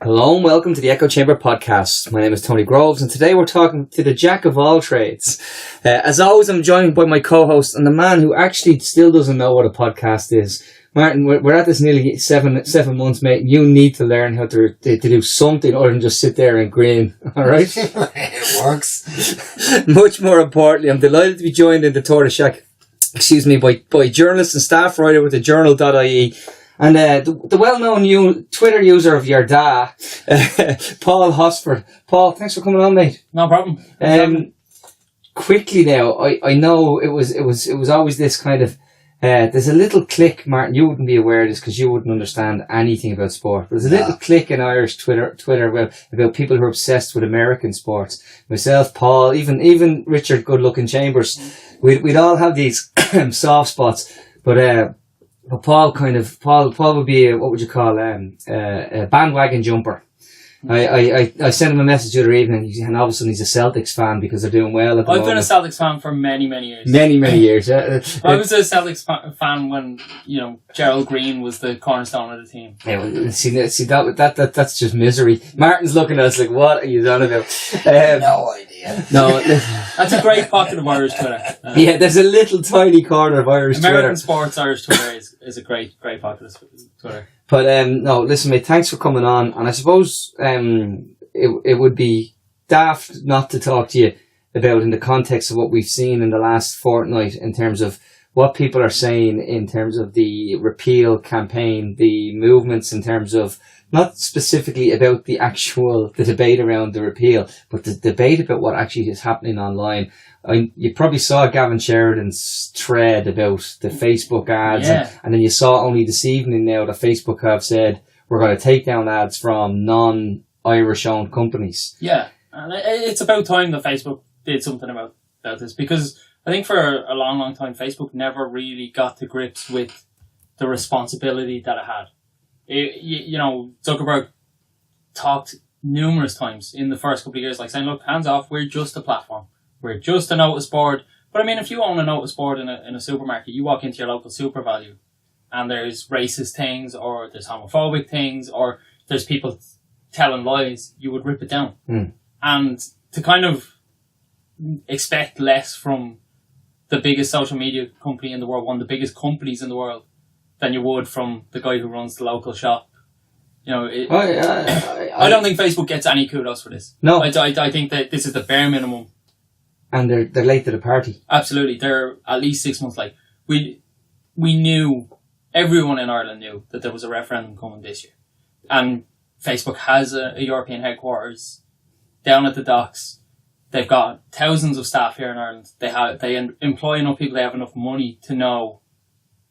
Hello and welcome to the Echo Chamber podcast. My name is Tony Groves and today we're talking to the jack of all trades. As always, I'm joined by my co-host and the man who actually still doesn't know what a podcast is. Martin, we're at this nearly seven months, mate. You need to learn how to do something other than just sit there and grin, alright? It works. Much more importantly, I'm delighted to be joined in the Tortoise Shack, by journalist and staff writer with the journal.ie. And the well-known Twitter user of your da, Paul Hosford. Paul, thanks for coming on, mate. No problem. Quickly now, I know it was always this kind of there's a little click, Martin. You wouldn't be aware of this because you wouldn't understand anything about sport. But there's a little click in Irish Twitter about people who are obsessed with American sports. Myself, Paul, even Richard, good-looking Chambers. We'd all have these soft spots, but Paul would be what would you call a bandwagon jumper. I sent him a message the other evening, and all of a sudden he's a Celtics fan because they're doing well at the moment. I've been a Celtics fan for many years. Many years. I was a Celtics fan when Gerald Green was the cornerstone of the team. Yeah, see that's just misery. Martin's looking at us like, what are you on about? No idea. No, that's a great pocket of Irish Twitter. Yeah, there's a little tiny corner of Irish American Twitter. sports Irish Twitter is a great pocket of Twitter. But no, listen, mate, thanks for coming on. And I suppose it would be daft not to talk to you about in the context of what we've seen in the last fortnight in terms of what people are saying in terms of the repeal campaign, the movements in terms of not specifically about the debate around the repeal, but the debate about what actually is happening online. You probably saw Gavin Sheridan's thread about the Facebook ads, and then you saw only this evening now that Facebook have said we're going to take down ads from non-Irish owned companies. Yeah, and it's about time that Facebook did something about this, because I think for a long time Facebook never really got to grips with the responsibility that it had. Zuckerberg talked numerous times in the first couple of years, like saying, look, hands off, we're just a platform. We're just a notice board. But I mean, if you own a notice board in a supermarket, you walk into your local Super Value and there's racist things or there's homophobic things or there's people telling lies, you would rip it down. And to kind of expect less from the biggest social media company in the world, one of the biggest companies in the world, than you would from the guy who runs the local shop. I don't think Facebook gets any kudos for this. No. I think that this is the bare minimum. And they're late to the party. Absolutely. They're at least 6 months late. We knew, everyone in Ireland knew that there was a referendum coming this year. And Facebook has a European headquarters down at the docks. They've got thousands of staff here in Ireland. They employ enough people, they have enough money to know,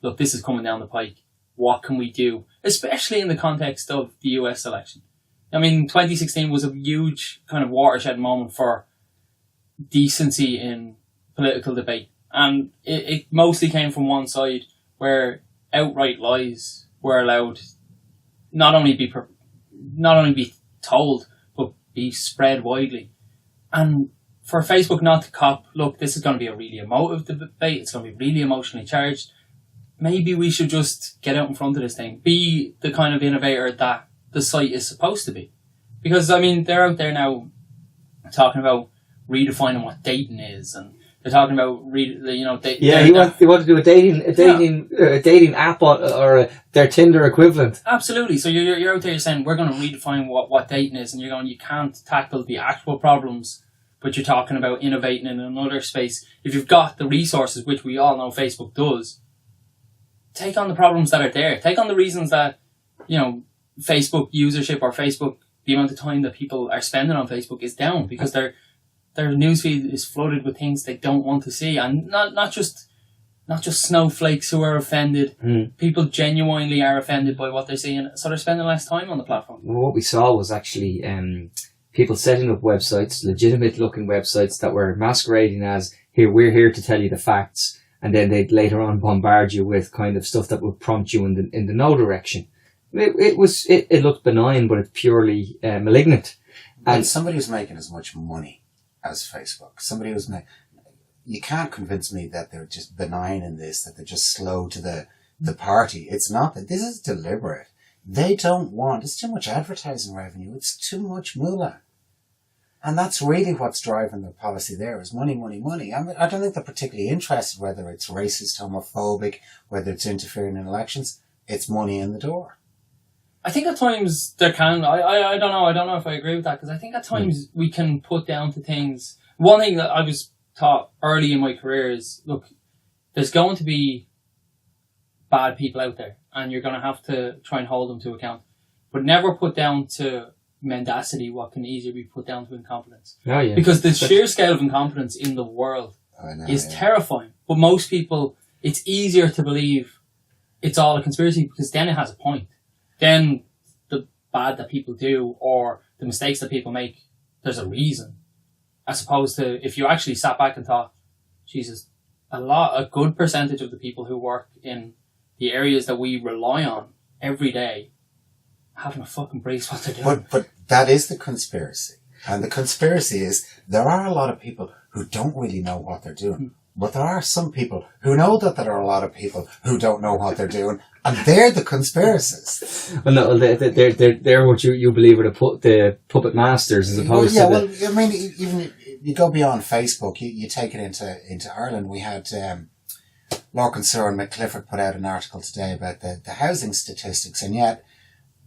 look, this is coming down the pike. What can we do? Especially in the context of the US election. I mean, 2016 was a huge kind of watershed moment for decency in political debate. And it mostly came from one side where outright lies were allowed not only be told, but be spread widely. And for Facebook not to cop, look, this is going to be a really emotive debate, it's going to be really emotionally charged, maybe we should just get out in front of this thing, be the kind of innovator that the site is supposed to be. Because, I mean, they're out there now talking about redefining what dating is, and they're talking about he wants to do a dating app or their Tinder equivalent. Absolutely. So you're out there saying we're going to redefine what dating is, and you're going, you can't tackle the actual problems, but you're talking about innovating in another space. If you've got the resources, which we all know Facebook does, take on the problems that are there. Take on the reasons that Facebook usership or Facebook, the amount of time that people are spending on Facebook is down because their newsfeed is flooded with things they don't want to see, and not just snowflakes who are offended. People genuinely are offended by what they're seeing, so they're spending less time on the platform. Well, what we saw was actually people setting up websites, legitimate looking websites that were masquerading as, here, we're here to tell you the facts, and then they'd later on bombard you with kind of stuff that would prompt you in the no direction. It looked benign, but it's purely malignant. And somebody who's making as much money as Facebook, you can't convince me that they're just benign in this, that they're just slow to the party. It's not that. This is deliberate. They don't want, it's too much advertising revenue, it's too much moolah. And that's really what's driving the policy there, is money, money, money. I mean, I don't think they're particularly interested whether it's racist, homophobic, whether it's interfering in elections. It's money in the door. I think at times there can, I don't know if I agree with that, because I think at times we can put down to things. One thing that I was taught early in my career is, look, there's going to be bad people out there, and you're going to have to try and hold them to account. But never put down to mendacity what can easily be put down to incompetence. Oh, yeah. Because the sheer scale of incompetence in the world is terrifying. But most people, it's easier to believe it's all a conspiracy, because then it has a point. Then the bad that people do, or the mistakes that people make, there's a reason. As opposed to if you actually sat back and thought, Jesus, a good percentage of the people who work in the areas that we rely on every day haven't a fucking brace what they're doing. But that is the conspiracy. And the conspiracy is there are a lot of people who don't really know what they're doing. But there are some people who know that there are a lot of people who don't know what they're doing, and they're the conspiracists. Well, no, they're what you believe are the puppet masters, as opposed to well, I mean, even you go beyond Facebook, you take it into Ireland. We had Lorcan Sir and McClifford put out an article today about the housing statistics, and yet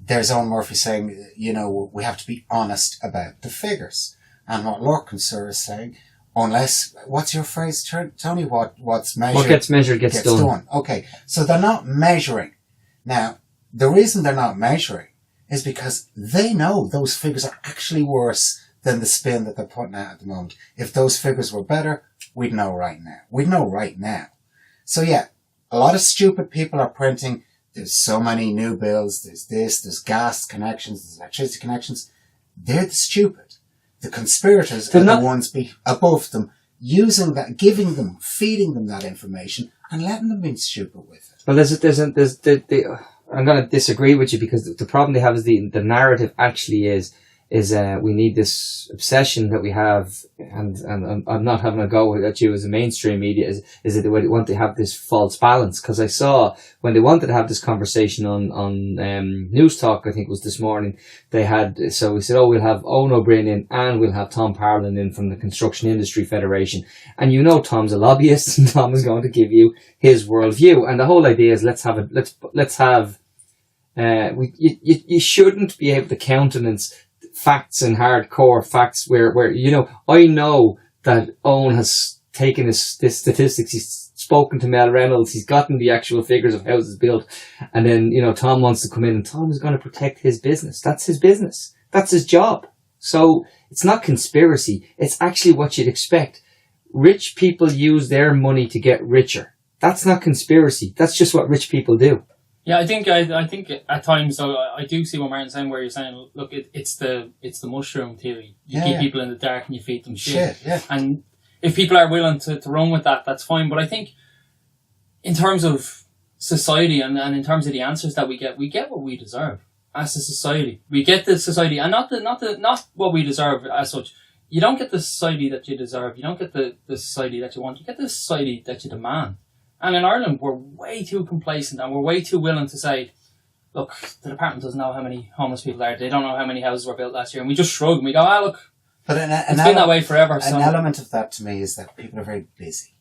there's Owen Murphy saying, we have to be honest about the figures. And what Lorcan Sir is saying, unless, what's your phrase, Tony? What's measured? What gets measured gets done. Okay, so they're not measuring. Now, the reason they're not measuring is because they know those figures are actually worse than the spin that they're putting out at the moment. If those figures were better, we'd know right now. So yeah, a lot of stupid people are printing, there's so many new bills, there's gas connections, there's electricity connections. They're the stupid. The conspirators are the ones above them, using that, giving them, feeding them that information, and letting them be stupid with it. Well, I'm going to disagree with you, because the problem they have is the narrative actually is we need this obsession that we have, and I'm not having a go at you as a mainstream media, is that they want to have this false balance. Because I saw when they wanted to have this conversation on News Talk, I think it was this morning, we said, we'll have Owen O'Brien in, and we'll have Tom Parlin in from the Construction Industry Federation. And Tom's a lobbyist, and Tom is going to give you his worldview. And the whole idea is you shouldn't be able to countenance facts and hardcore facts where I know that Owen has taken his statistics, he's spoken to Mel Reynolds, he's gotten the actual figures of houses built, and then Tom wants to come in, and Tom is going to protect his business. That's his business, that's his job. So it's not conspiracy, it's actually what you'd expect. Rich people use their money to get richer. That's not conspiracy, that's just what rich people do. Yeah, I think at times, so I do see what Martin's saying, where you're saying, look, it's the mushroom theory. You keep people in the dark and you feed them shit. Yeah. And if people are willing to run with that, that's fine. But I think in terms of society and in terms of the answers that we get what we deserve as a society. We get the society, and not what we deserve as such. You don't get the society that you deserve. You don't get the society that you want. You get the society that you demand. And in Ireland, we're way too complacent, and we're way too willing to say, look, the department doesn't know how many homeless people there are. They don't know how many houses were built last year. And we just shrug and we go, look, but it's been that way forever. An element of that to me is that people are very busy.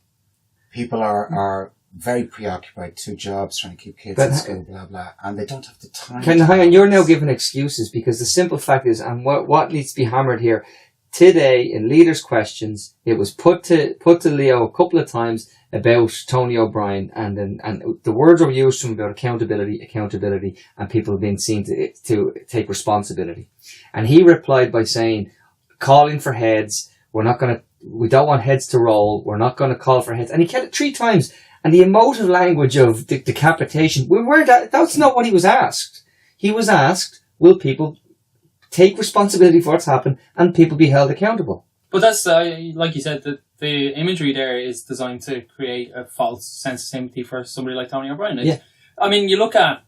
People are very preoccupied, 2 jobs, trying to keep kids in school, blah, blah, and they don't have the time. Hang on, you're now giving excuses, because the simple fact is, and what needs to be hammered here, today in Leaders' Questions, it was put to Leo a couple of times about Tony O'Brien, and the words were used to him about accountability, and people being seen to take responsibility. And he replied by saying, calling for heads, we don't want heads to roll, we're not going to call for heads. And he kept it 3 times. And the emotive language of decapitation, that's not what he was asked. He was asked, will people take responsibility for what's happened and people be held accountable? But that's, like you said, the imagery there is designed to create a false sense of sympathy for somebody like Tony O'Brien. Yeah. I mean, you look at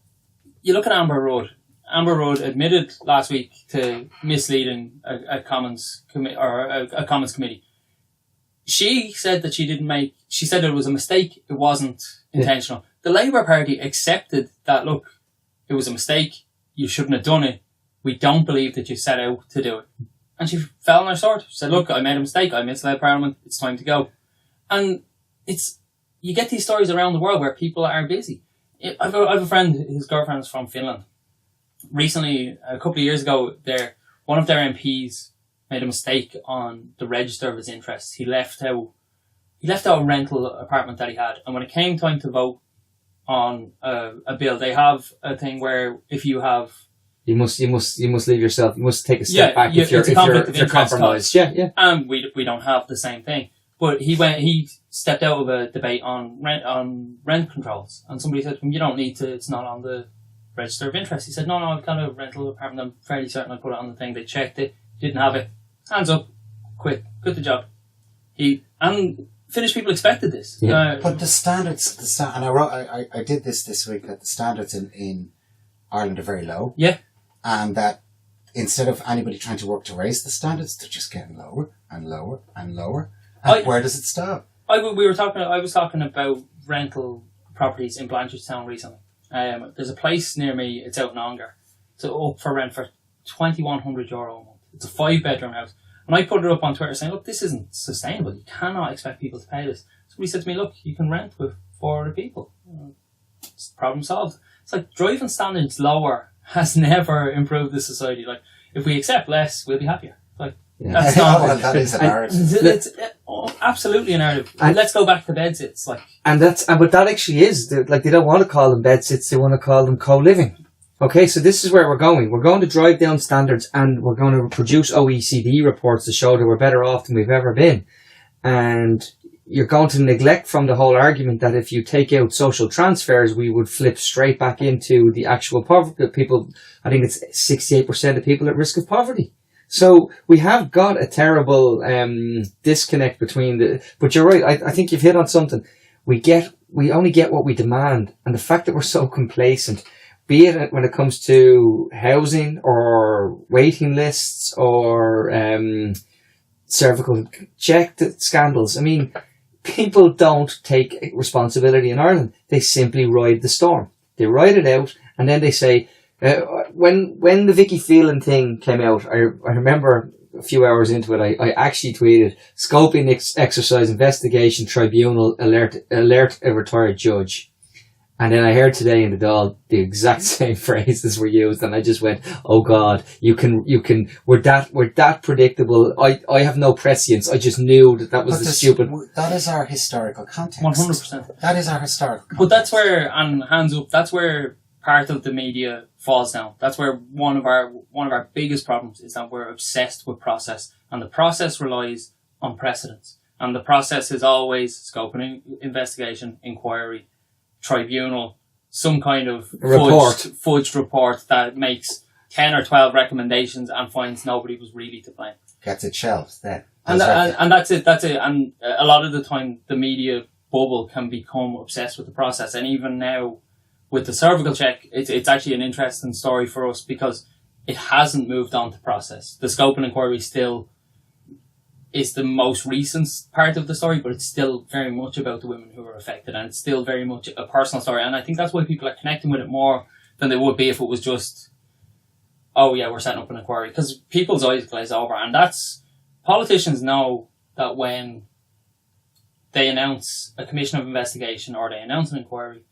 Amber Rudd. Amber Rudd admitted last week to misleading a Commons committee. She said that she said it was a mistake. It wasn't intentional. The Labour Party accepted that, look, it was a mistake. you shouldn't have done it. We don't believe that you set out to do it. And she fell on her sword. She said, look, I made a mistake. I misled Parliament. It's time to go. And you get these stories around the world where people are busy. I've a friend, his girlfriend is from Finland. Recently, a couple of years ago, one of their MPs made a mistake on the register of his interests. He left out a rental apartment that he had. And when it came time to vote on a bill, they have a thing where if you have... You must leave yourself. You must take a step back if you're compromised. Yeah. And we don't have the same thing. But he stepped out of a debate on rent controls, and somebody said to him, "You don't need to. It's not on the register of interest." He said, "No, I've got a rental apartment. I'm fairly certain I put it on the thing. They checked it, didn't have it. Hands up, quit the job." And Finnish people expected this. Yeah. But the standards, and I did this week, that the standards in Ireland are very low. Yeah. And that instead of anybody trying to work to raise the standards, they're just getting lower and lower and lower. And where does it stop? I was talking about rental properties in Blanchardstown recently. There's a place near me. It's out in Ongar. It's up for rent for €2,100 a month. It's a 5-bedroom house, and I put it up on Twitter saying, "Look, this isn't sustainable. You cannot expect people to pay this." Somebody said to me, "Look, you can rent with 4 other people. It's problem solved." It's like driving standards lower has never improved the society. Like, if we accept less, we'll be happier. Like, that's not... well, that is a narrative. It's absolutely a narrative. And let's go back to bedsits. Like, but that actually is, like, they don't want to call them bedsits, they want to call them co-living. Okay, so this is where we're going. We're going to drive down standards, and we're going to produce OECD reports to show that we're better off than we've ever been. And you're going to neglect from the whole argument that if you take out social transfers, we would flip straight back into the actual poverty. People, I think it's 68% of people at risk of poverty. So we have got a terrible disconnect between but you're right, I think you've hit on something. We only get what we demand, and the fact that we're so complacent, be it when it comes to housing or waiting lists or cervical check scandals. I mean, people don't take responsibility in Ireland. They simply ride the storm. They ride it out, and then they say, when the Vicky Phelan thing came out, I remember a few hours into it, I actually tweeted, "Scoping exercise investigation tribunal alert a retired judge." And then I heard today in the Dáil the exact same phrases were used, and I just went, "Oh God, we're that predictable. I have no prescience. I just knew that was stupid." That is our historical context. 100%. That is our historical context. But that's where, and hands up, that's where part of the media falls down. That's where one of our biggest problems is that we're obsessed with process, and the process relies on precedents, and the process is always scoping investigation, inquiry, tribunal, some kind of fudged report that makes 10 or 12 recommendations and finds nobody was really to blame. Gets it shelved then. And that's it. And a lot of the time the media bubble can become obsessed with the process. And even now with the cervical check, it's actually an interesting story for us because it hasn't moved on to process. The scope and inquiry still is the most recent part of the story, but it's still very much about the women who are affected, and it's still very much a personal story. And I think that's why people are connecting with it more than they would be if it was just, "Oh yeah, we're setting up an inquiry," because people's eyes glaze over. And politicians know that when they announce a commission of investigation or they announce an inquiry,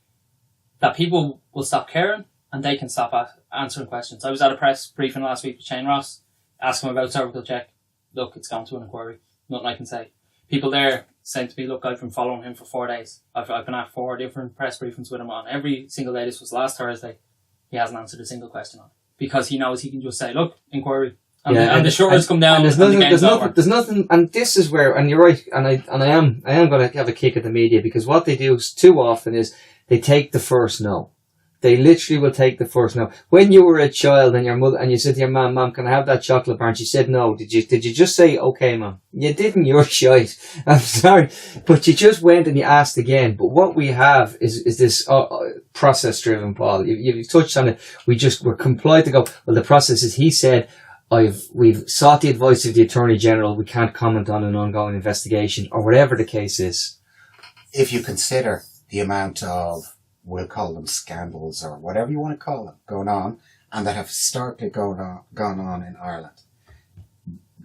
that people will stop caring and they can stop answering questions. I was at a press briefing last week with Shane Ross, asking him about cervical check. "Look, it's gone to an inquiry. Nothing I can say." People there saying to me, "Look, I've been following him for 4 days. I've been at 4 different press briefings with him on every single day. This was last Thursday. He hasn't answered a single question on it because he knows he can just say, 'Look, inquiry.' And the shoulders come down. There's nothing, and this is where, and you're right, and I am going to have a kick at the media, because what they do too often is they take the first no. They literally will take the first no. When you were a child and your mother, and you said to your mum, "Can I have that chocolate bar?" and she said no, did you just say, "Okay, mum"? You didn't, you're shite. I'm sorry. But you just went and you asked again. But what we have is this process driven, Paul. You've touched on it. We're complied to go, well, the process is, he said, we've sought the advice of the Attorney General, we can't comment on an ongoing investigation, or whatever the case is. If you consider the amount of, we'll call them scandals or whatever you want to call them, going on, and that have historically gone on in Ireland.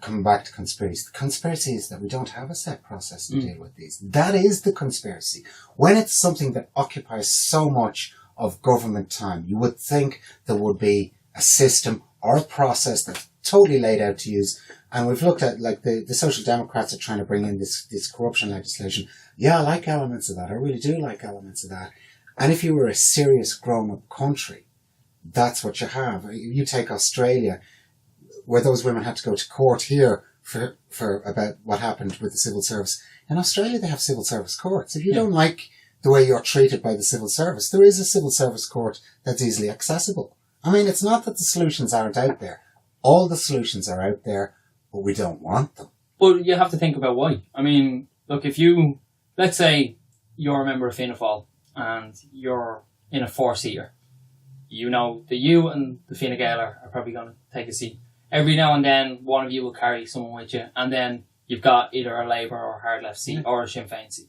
Coming back to conspiracy. The conspiracy is that we don't have a set process to deal with these. That is the conspiracy. When it's something that occupies so much of government time, you would think there would be a system or a process that's totally laid out to use. And we've looked at, like, the Social Democrats are trying to bring in this corruption legislation. Yeah, I like elements of that. I really do like elements of that. And if you were a serious grown-up country, that's what you have. You take Australia, where those women had to go to court here for about what happened with the civil service. In Australia, they have civil service courts. If you don't like the way you're treated by the civil service, there is a civil service court that's easily accessible. I mean, it's not that the solutions aren't out there. All the solutions are out there, but we don't want them. Well, you have to think about why. I mean, look, let's say you're a member of Fianna Fáil and you're in a four-seater. You know that you and the Fine Gael are probably going to take a seat. Every now and then, one of you will carry someone with you, and then you've got either a Labour or a hard left seat or a Sinn Féin seat.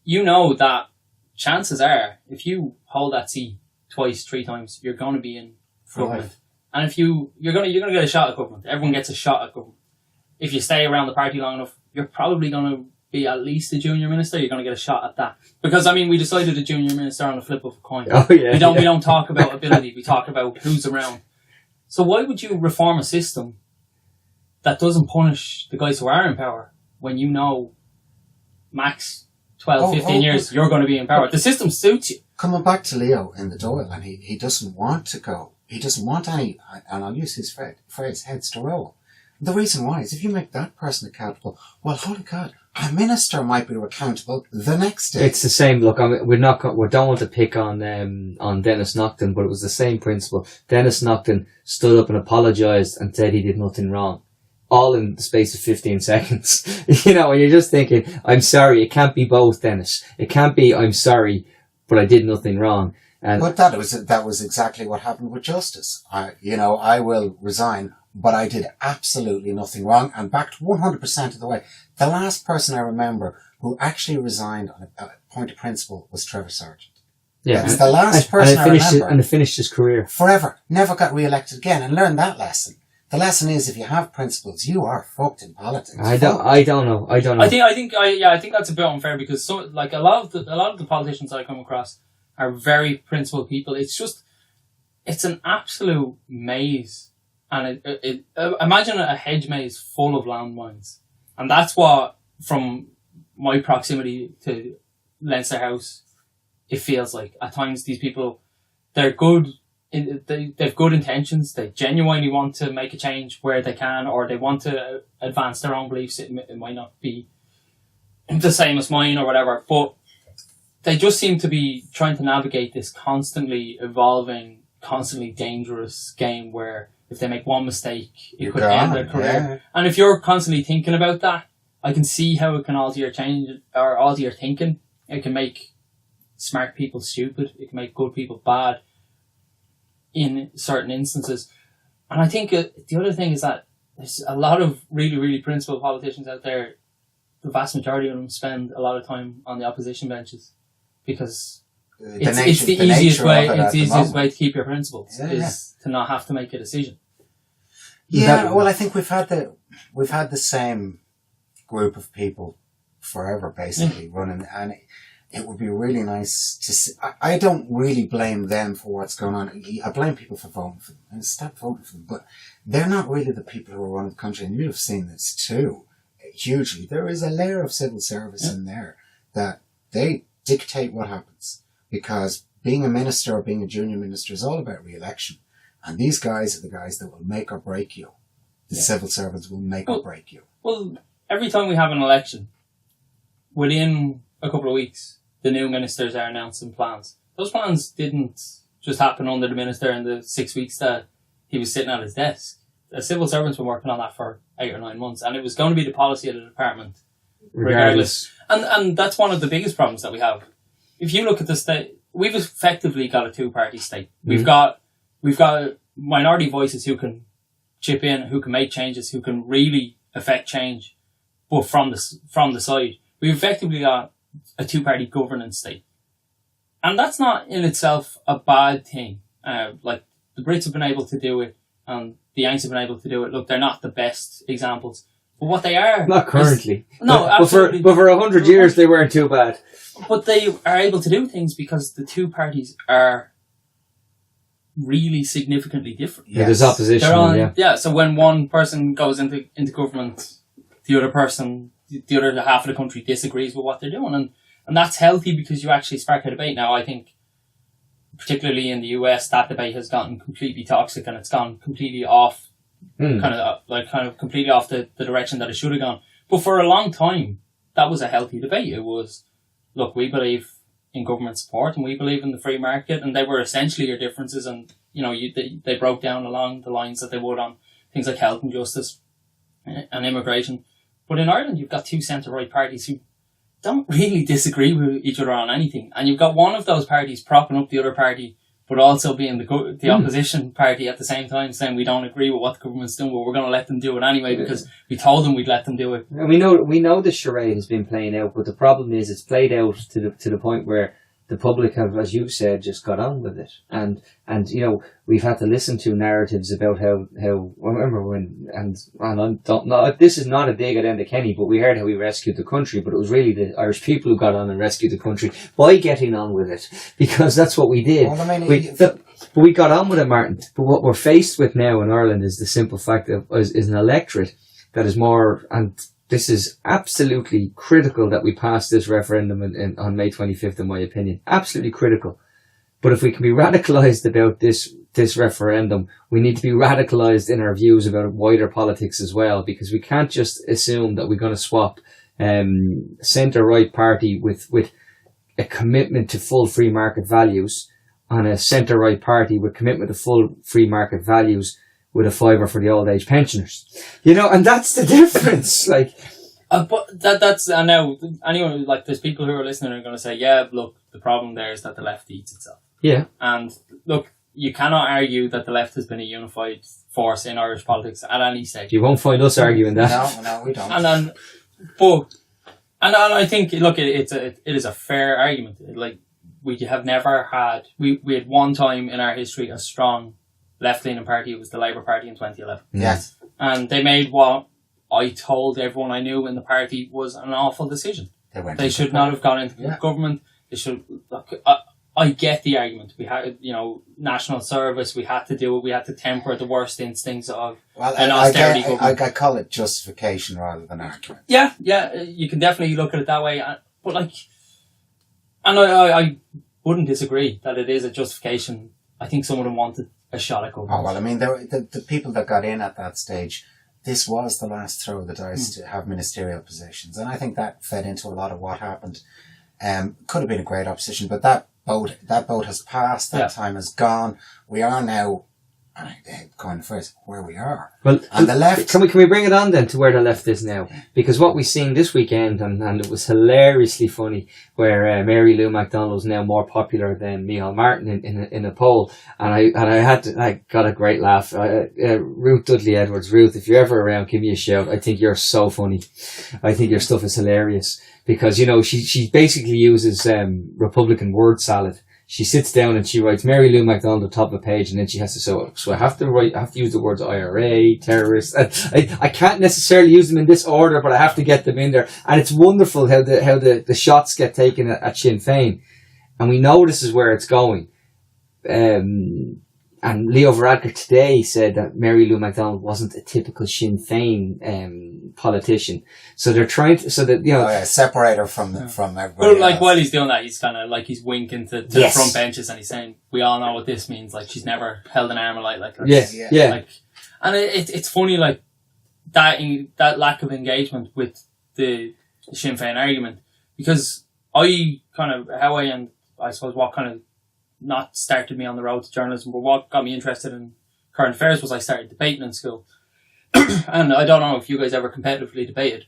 You know that chances are, if you hold that seat twice, three times, you're going to be in government. And if you're going to get a shot at government. Everyone gets a shot at government. If you stay around the party long enough, you're probably going to be at least a junior minister. You're going to get a shot at that. Because, I mean, we decided a junior minister on the flip of a coin. Oh, yeah, we don't talk about ability. We talk about who's around. So why would you reform a system that doesn't punish the guys who are in power when you know max 12, 15 years you're going to be in power? The system suits you. Coming back to Leo in the Dáil, and he doesn't want to go. He doesn't want any, and I'll use his phrase, heads to roll. The reason why is if you make that person accountable, well, holy God, a minister might be accountable the next day. It's the same. Look, we don't want to pick on Dennis Naughton, but it was the same principle. Dennis Naughton stood up and apologised and said he did nothing wrong, all in the space of 15 seconds. You know, and you're just thinking, I'm sorry, it can't be both, Dennis. It can't be, I'm sorry, but I did nothing wrong. But that was exactly what happened with Justice. I will resign, but I did absolutely nothing wrong, and backed 100% of the way. The last person I remember who actually resigned on a point of principle was Trevor Sargent. Yeah, that's the last person I remember. And he finished his career. Forever. Never got re-elected again, and learned that lesson. The lesson is, if you have principles, you are fucked in politics. I don't know. I think that's a bit unfair, because a lot of the politicians that I come across are very principled people. It's an absolute maze. And imagine a hedge maze full of landmines. And that's what, from my proximity to Leinster House, it feels like. At times, these people, they're good. They've good intentions. They genuinely want to make a change where they can, or they want to advance their own beliefs. It might not be the same as mine or whatever, but they just seem to be trying to navigate this constantly evolving, constantly dangerous game where if they make one mistake, it could end their career. Yeah. And if you're constantly thinking about that, I can see how it can alter your thinking. It can make smart people stupid. It can make good people bad in certain instances. And I think the other thing is that there's a lot of really, really principled politicians out there. The vast majority of them spend a lot of time on the opposition benches, because it's the easiest way to keep your principles, to not have to make a decision. Yeah, well, I think we've had the same group of people forever, basically, running, and it would be really nice to see. I don't really blame them for what's going on. I blame people for voting for them, and stop voting for them. But they're not really the people who are running the country, and you've seen this too, hugely. There is a layer of civil service in there that they dictate what happens, because being a minister or being a junior minister is all about re-election. And these guys are the guys that will make or break you. The civil servants will make or break you. Well, every time we have an election, within a couple of weeks, the new ministers are announcing plans. Those plans didn't just happen under the minister in the 6 weeks that he was sitting at his desk. The civil servants were working on that for 8 or 9 months, and it was going to be the policy of the department, regardless. And that's one of the biggest problems that we have. If you look at the state, we've effectively got a two-party state. Mm-hmm. We've got minority voices who can chip in, who can make changes, who can really affect change, but from the side. We've effectively got a two-party governance state. And that's not in itself a bad thing. the Brits have been able to do it, and the Yanks have been able to do it. Look, they're not the best examples, but what they are... Not currently. No, absolutely. But for 100 years, they weren't too bad. But they are able to do things because the two parties are really significantly different. Yeah, there's opposition. So when one person goes into government, the other half of the country disagrees with what they're doing, and that's healthy because you actually spark a debate. Now, I think, particularly in the US, that debate has gotten completely toxic and it's gone completely off, kind of completely off the direction that it should have gone. But for a long time, that was a healthy debate. It was, look, we believe in government support and we believe in the free market, and they were essentially your differences, and they broke down along the lines that they would on things like health and justice and immigration. But in Ireland, you've got two centre-right parties who don't really disagree with each other on anything, and you've got one of those parties propping up the other party, but also being the opposition party at the same time, saying we don't agree with what the government's doing, but we're going to let them do it anyway because we told them we'd let them do it. And we know the charade has been playing out, but the problem is it's played out to the point where the public have, as you said, just got on with it, and we've had to listen to narratives about how I remember when and I don't know, this is not a dig at Enda Kenny, but we heard how he rescued the country, but it was really the Irish people who got on and rescued the country by getting on with it, because that's what we did. Well, I mean, we got on with it, Martin. But what we're faced with now in Ireland is the simple fact of is an electorate that is more, and this is absolutely critical that we pass this referendum on May 25th, in my opinion. Absolutely critical. But if we can be radicalised about this referendum, we need to be radicalised in our views about wider politics as well, because we can't just assume that we're going to swap centre-right party with a commitment to full free market values on a centre-right party with commitment to full free market values with a fiver for the old age pensioners, and that's the difference. But that's I know. Anyway, there's people who are listening and are going to say, "Yeah, look, the problem there is that the left eats itself." Yeah, and look, you cannot argue that the left has been a unified force in Irish politics at any stage. You won't find us arguing that. No, we don't. And I think, look, it is a fair argument. We have never had we had one time in our history a strong left-leaning party. It was the Labour Party in 2011. Yes. And they made what I told everyone I knew in the party was an awful decision. They should not have gone into government. They should... I get the argument. We had, national service. We had to do it. We had to temper the worst instincts of an austerity government. I call it justification rather than argument. Yeah. You can definitely look at it that way. But and I wouldn't disagree that it is a justification. I think some of them wanted a shot at government. Oh, well, I mean, the people that got in at that stage, this was the last throw of the dice to have ministerial positions. And I think that fed into a lot of what happened. Could have been a great opposition, but that boat has passed, that time is gone. We are now going first where we are. Well, and the left... Can we bring it on then to where the left is now? Because what we've seen this weekend, and it was hilariously funny, where Mary Lou McDonald is now more popular than Micheál Martin in a poll, and I got a great laugh. Ruth Dudley Edwards, Ruth, if you're ever around, give me a shout. I think you're so funny. I think your stuff is hilarious because she basically uses Republican word salad. She sits down and she writes Mary Lou McDonald at the top of the page, and then she has to so I have to use the words IRA, terrorists. I can't necessarily use them in this order, but I have to get them in there. And it's wonderful how the shots get taken at Sinn Féin, and we know this is where it's going. And Leo Varadkar today said that Mary Lou McDonald wasn't a typical Sinn Féin politician. So they're trying to, separate her from everybody. But while he's doing that, he's kind of he's winking to the front benches and he's saying, "We all know what this means. She's never held an arm like that." Yeah. And it's funny, that lack of engagement with the Sinn Féin argument, because I suppose what kind of not started me on the road to journalism, but what got me interested in current affairs was I started debating in school. And I don't know if you guys ever competitively debated,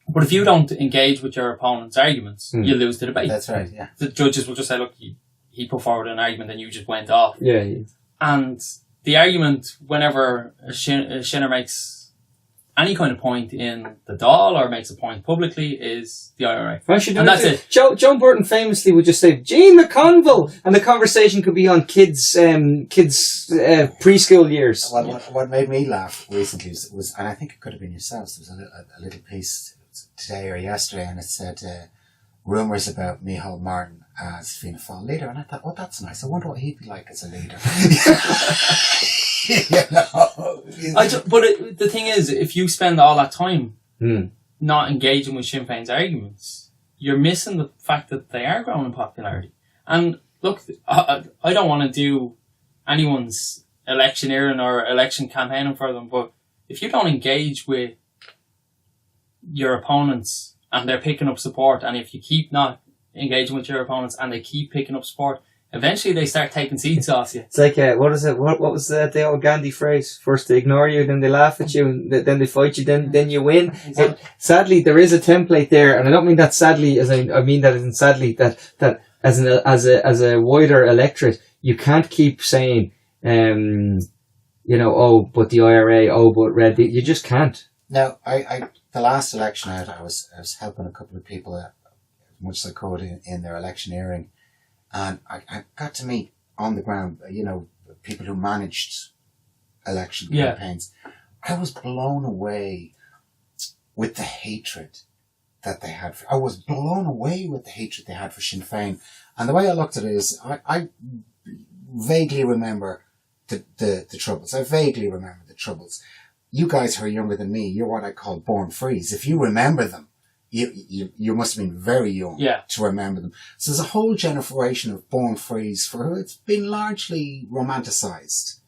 but if you don't engage with your opponent's arguments, you lose the debate. That's right, yeah. The judges will just say, look, he put forward an argument and you just went off. Yeah. And the argument, whenever a Shinner makes any kind of point in the Dáil or makes a point publicly is the IRA. And that's it. Joe Burton famously would just say, Jean McConville, and the conversation could be on kids' preschool years. What made me laugh recently was, and I think it could have been yourselves, there was a little piece today or yesterday, and it said, rumours about Micheál Martin as Fianna Fáil leader, and I thought, oh, that's nice. I wonder what he'd be like as a leader. But the thing is, if you spend all that time not engaging with Sinn Féin's arguments, you're missing the fact that they are growing in popularity. And look, I don't want to do anyone's electioneering or election campaigning for them, but if you don't engage with your opponents and they're picking up support, and if you keep not engaging with your opponents and they keep picking up support, eventually they start taking seats off you. It's like, what is it? What was the old Gandhi phrase? First they ignore you, then they laugh at you, and then they fight you, then you win. Exactly. Sadly, there is a template there, and I don't mean that sadly as I mean that as in sadly that as a wider electorate, you can't keep saying, oh, but the IRA, oh, but Red. You just can't. Now, I the last election out, I was helping a couple of people as much as I could in their electioneering. And I got to meet on the ground, people who managed election campaigns. I was blown away with the hatred that they had. I was blown away with the hatred they had for Sinn Féin. And the way I looked at it is, I vaguely remember the Troubles. I vaguely remember the Troubles. You guys who are younger than me, you're what I call born frees. If you remember them, you must have been very young to remember them. So there's a whole generation of born frees for who it's been largely romanticised.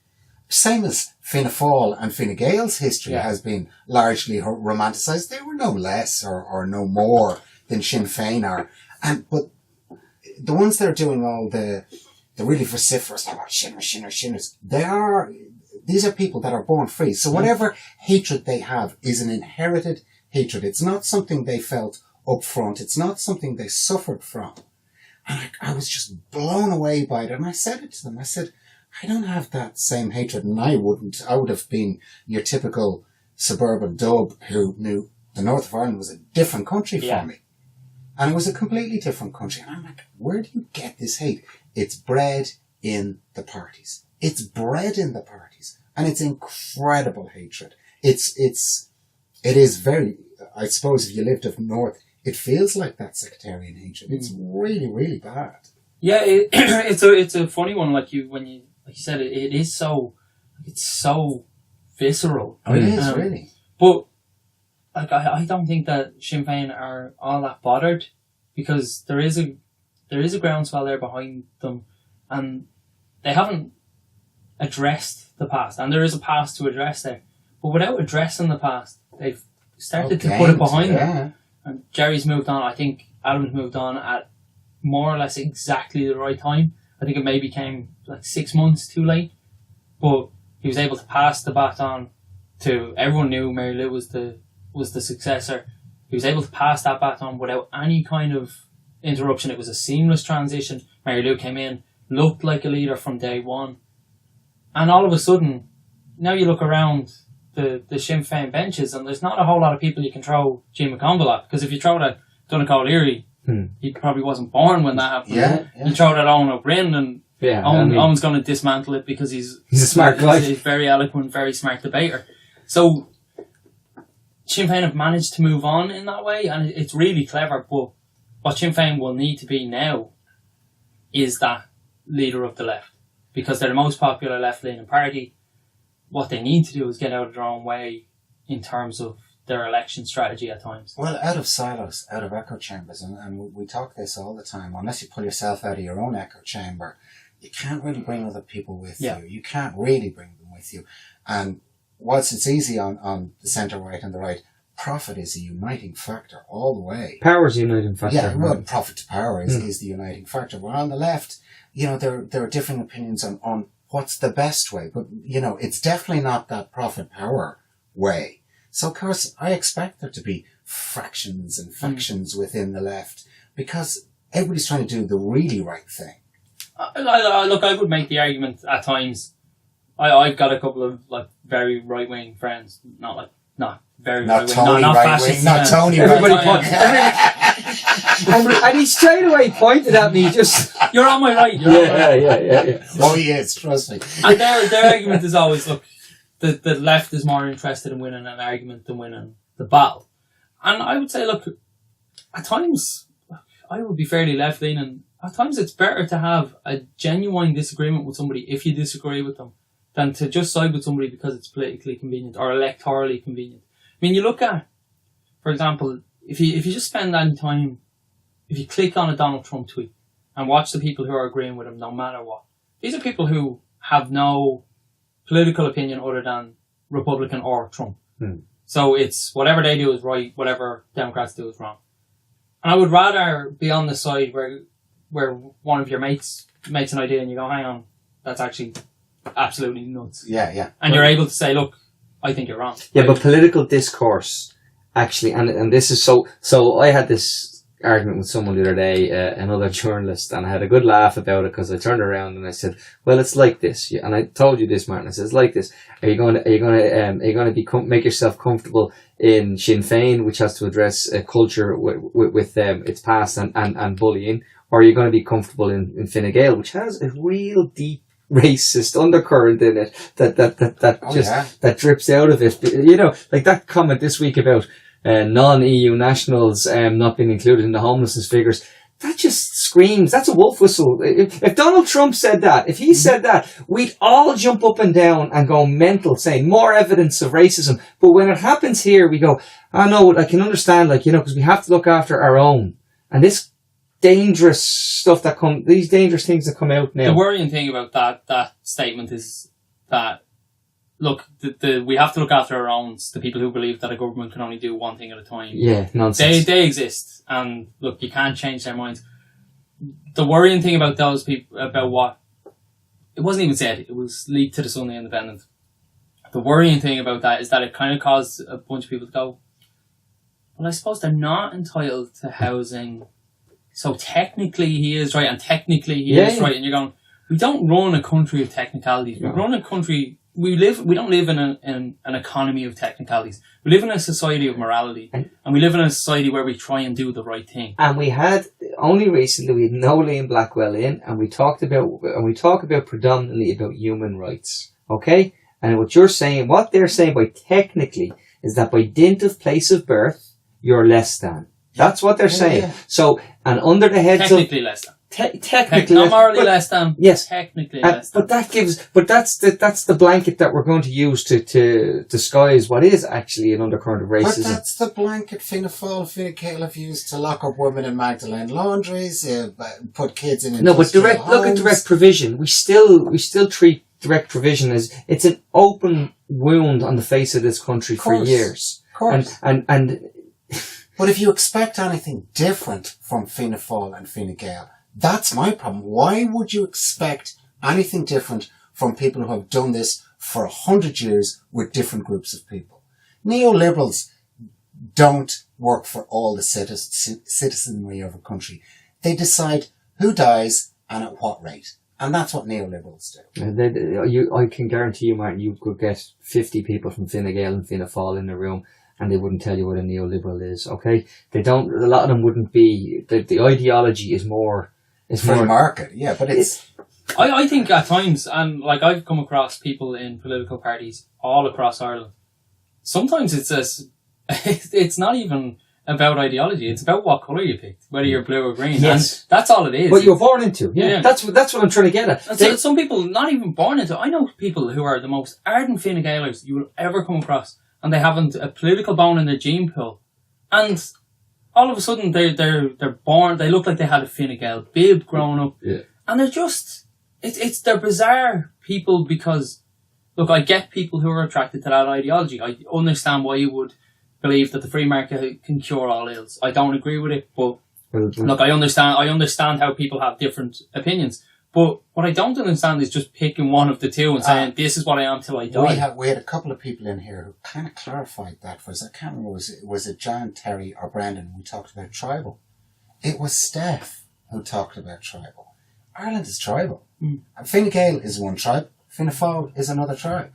Same as Fianna Fáil and Fine Gael's history has been largely romanticised. They were no less or no more than Sinn Féin are. But the ones that are doing all the really vociferous, shinners, these are people that are born free. So whatever hatred they have is an inherited hatred. It's not something they felt up front. It's not something they suffered from. And I was just blown away by it. And I said it to them. I said, I don't have that same hatred. And I wouldn't. I would have been your typical suburban dub who knew the north of Ireland was a different country for me. And it was a completely different country. And I'm like, where do you get this hate? It's bred in the parties. It's bred in the parties. And it's incredible hatred. It is very, I suppose if you lived up north, it feels like that sectarian hatred. It's really, really bad. Yeah, it's a funny one. Like you said, it's so visceral. Oh, it is really. But like I don't think that Sinn Féin are all that bothered, because there is a groundswell there behind them, and they haven't addressed the past, and there is a past to address there. But without addressing the past, they've started to put it behind them. And Jerry's moved on. I think Adam's moved on at more or less exactly the right time. I think it maybe came like 6 months too late, but he was able to pass the baton to everyone. Knew Mary Lou was the successor. He was able to pass that baton without any kind of interruption. It was a seamless transition. Mary Lou came in, looked like a leader from day one, and all of a sudden, now you look around the Sinn Féin benches, and there's not a whole lot of people you can throw Jim McConville at, because if you throw it at Donegal Leary, he probably wasn't born when that happened. You throw it at Owen O'Brien, and Owen's going to dismantle it because he's a smart guy. He's a very eloquent, very smart debater. So Sinn Féin have managed to move on in that way, and it's really clever. But what Sinn Féin will need to be now is that leader of the left, because they're the most popular left-leaning party. What they need to do is get out of their own way in terms of their election strategy at times. Well, out of silos, out of echo chambers, and we talk this all the time, unless you pull yourself out of your own echo chamber, you can't really bring other people with you. You can't really bring them with you. And whilst it's easy on the centre-right and the right, profit is a uniting factor all the way. Power's a uniting factor. Yeah, well, profit to power is the uniting factor. Well, on the left, there are differing opinions on what's the best way, but it's definitely not that profit power way. So of course I expect there to be fractions and factions within the left, because everybody's trying to do the really right thing. Look, I would make the argument at times. I've got a couple of like very right wing friends, not like not very Not right-wing, Tony not right fascist. wing, not Tony Everybody right point, and he straight away pointed at me. Just You're on my right. You're on my right. yeah. Oh, he is, trust me. And their argument is always, look, the left is more interested in winning an argument than winning the battle. And I would say, look, at times, I would be fairly left-leaning. At times it's better to have a genuine disagreement with somebody if you disagree with them than to just side with somebody because it's politically convenient or electorally convenient. I mean, you look at, for example, if you just spend any time, if you click on a Donald Trump tweet and watch the people who are agreeing with him no matter what, these are people who have no political opinion other than Republican or Trump. So it's whatever they do is right, whatever Democrats do is wrong. And I would rather be on the side where one of your mates makes an idea and you go, hang on, that's actually absolutely nuts. Yeah. And you're able to say, look, I think you're wrong. Yeah, but political discourse, actually, and this is so I had this argument with someone the other day, another journalist, and I had a good laugh about it because I turned around and I said, well, it's like this. And I told you this, Martin. I said, it's like this. Are you going to make yourself comfortable in Sinn Féin, which has to address culture with its past and bullying? Or are you going to be comfortable in Fine Gael, which has a real deep racist undercurrent in it that drips out of it? You know, like that comment this week about non-EU nationals not being included in the homelessness figures. That just screams, that's a wolf whistle. If Donald Trump said that, if he said that, we'd all jump up and down and go mental saying more evidence of racism. But when it happens here, we go, oh no, I can understand, because we have to look after our own. And this dangerous stuff these dangerous things that come out now. The worrying thing about that statement is that, look, we have to look after our own. The people who believe that a government can only do one thing at a time. Yeah, nonsense. They exist, and look, you can't change their minds. The worrying thing about those people, about what it wasn't even said, it was leaked to the Sunday Independent. The worrying thing about that is that it kind of caused a bunch of people to go, well, I suppose they're not entitled to housing, so technically he is right, and technically he is right, and you're going, we don't run a country of technicalities. We run a country. We don't live in an economy of technicalities. We live in a society of morality, and we live in a society where we try and do the right thing. And we had only recently we had Nolene Blackwell in, and we talk about predominantly about human rights. Okay, and what they're saying by technically is that by dint of place of birth, you're less than. That's what they're saying. Yeah. So, and under the heads technically less than. Technically, not morally less than. Yes, technically less than. But that's the blanket that we're going to use to disguise what is actually an undercurrent of racism. But that's the blanket Fianna Gael have used to lock up women in Magdalene laundries, put kids in. No, but look at direct provision. We still treat direct provision as it's an open wound on the face of this country for years. Of course. And but if you expect anything different from Fianna Fáil and Fine Gael, that's my problem. Why would you expect anything different from people who have done this for 100 years with different groups of people? Neoliberals don't work for all the citizenry of a country. They decide who dies and at what rate. And that's what neoliberals do. I can guarantee you, Martin, you could get 50 people from Fine Gael and Fianna Fáil in the room, and they wouldn't tell you what a neoliberal is, okay? They don't, a lot of them wouldn't be, the ideology is more... It's free market, yeah, but it's... I think at times, and I've come across people in political parties all across Ireland, sometimes it's not even about ideology, it's about what colour you picked, whether you're blue or green. Yes. And that's all it is. What you're born into, yeah. That's what I'm trying to get at. And some people not even born into, I know people who are the most ardent Fine Gaelers you will ever come across, and they haven't a political bone in their gene pool. And all of a sudden, they're born. They look like they had a Fine Gael bib growing up, and they're just they're bizarre people because look, I get people who are attracted to that ideology. I understand why you would believe that the free market can cure all ills. I don't agree with it, but look, I understand how people have different opinions. But what I don't understand is just picking one of the two and saying, this is what I am till I die. We had a couple of people in here who kind of clarified that for us. I can't remember, was it John, Terry or Brendan who talked about tribal? It was Steph who talked about tribal. Ireland is tribal. Fine Gael is one tribe. Fianna Fáil is another tribe.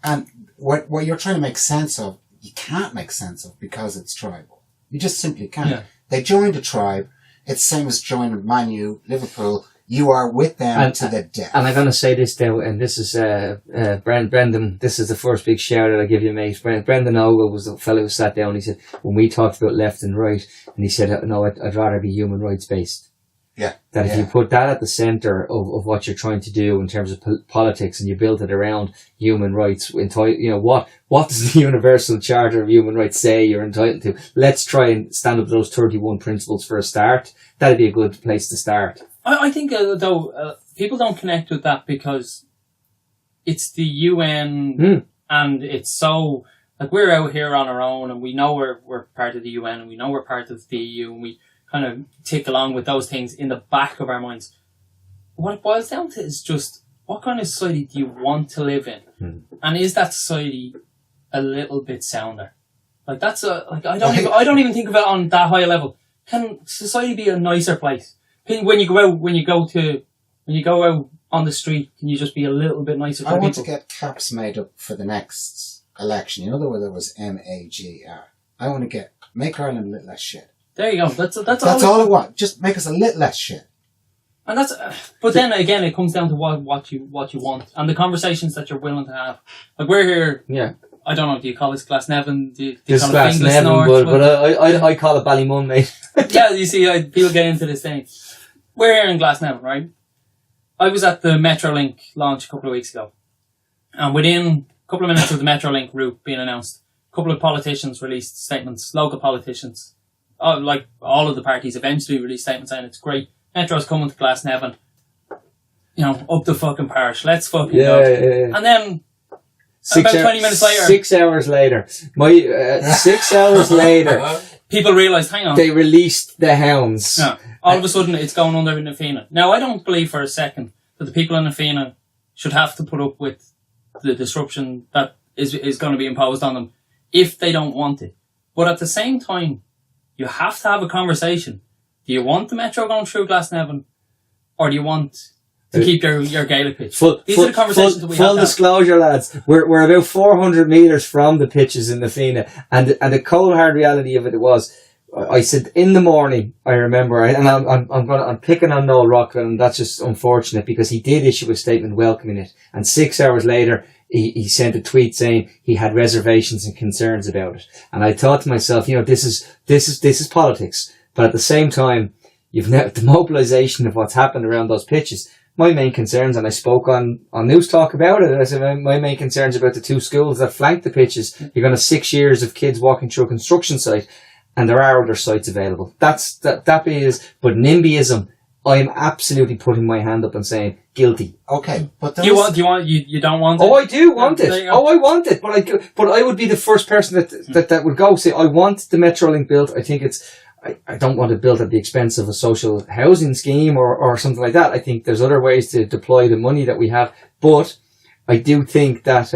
And what you're trying to make sense of, you can't make sense of because it's tribal. You just simply can't. Yeah. They joined a tribe. It's the same as joining Man U, Liverpool. You are with them to the death. And I'm going to say this now, and this is Brendan. This is the first big shout out I give you, mate. Brendan Ogle was the fellow who sat down. He said when we talked about left and right, and he said, "No, I'd rather be human rights based." Yeah. That if you put that at the centre of what you're trying to do in terms of politics, and you build it around human rights, what does the Universal Charter of Human Rights say you're entitled to? Let's try and stand up to those 31 principles for a start. That'd be a good place to start. I think, though, people don't connect with that because it's the UN and it's so... Like, we're out here on our own and we know we're part of the UN and we know we're part of the EU and we kind of tick along with those things in the back of our minds. What it boils down to is just, what kind of society do you want to live in? And is that society a little bit sounder? Like, that's I don't even think of it on that high a level. Can society be a nicer place? When you go out on the street, can you just be a little bit nicer to I people? want to get caps made up for the next election. You know the way there was MAGR. I want to make Ireland a little less shit. There you go. That's all I want. Just make us a little less shit. And that's, but then again, it comes down to what you want and the conversations that you're willing to have. Like, we're here. Yeah. I don't know. Do you call this Glasnevin? Do you This call Glass it Nevin, North? but I call it Ballymun, mate. Yeah, you see, people get into this thing. We're here in Glasnevin, right? I was at the Metrolink launch a couple of weeks ago, and within a couple of minutes of the Metrolink route being announced, a couple of politicians released statements. Local politicians, like all of the parties, eventually released statements saying it's great. Metro's coming to Glasnevin. Up the fucking parish. Let's fucking go. Yeah. And then about 20 minutes later, 6 hours later, 6 hours later, people realised, hang on, they released the hounds. Yeah. All of a sudden, it's going under in Nafina. Now, I don't believe for a second that the people in Nafina should have to put up with the disruption that is going to be imposed on them if they don't want it. But at the same time, you have to have a conversation. Do you want the metro going through Glasnevin, or do you want to keep your Gaelic pitch? These are the conversations that we have. Full disclosure, lads, we're about 400 metres from the pitches in Nafina, and the cold hard reality of it was, I said in the morning, I remember, and I'm picking on Noel Rockland, and that's just unfortunate because he did issue a statement welcoming it, and 6 hours later he sent a tweet saying he had reservations and concerns about it. And I thought to myself, this is politics, but at the same time, you've now the mobilisation of what's happened around those pitches. My main concerns, and I spoke on News Talk about it, I said my main concerns about the two schools that flank the pitches. You're going to 6 years of kids walking through a construction site. And there are other sites available. That is, but NIMBYism, I am absolutely putting my hand up and saying guilty. Okay, but you don't want it? Oh, I do want it. Oh, I want it. But I would be the first person that would go say, I want the Metrolink built. I think I don't want it built at the expense of a social housing scheme or something like that. I think there's other ways to deploy the money that we have. But I do think that,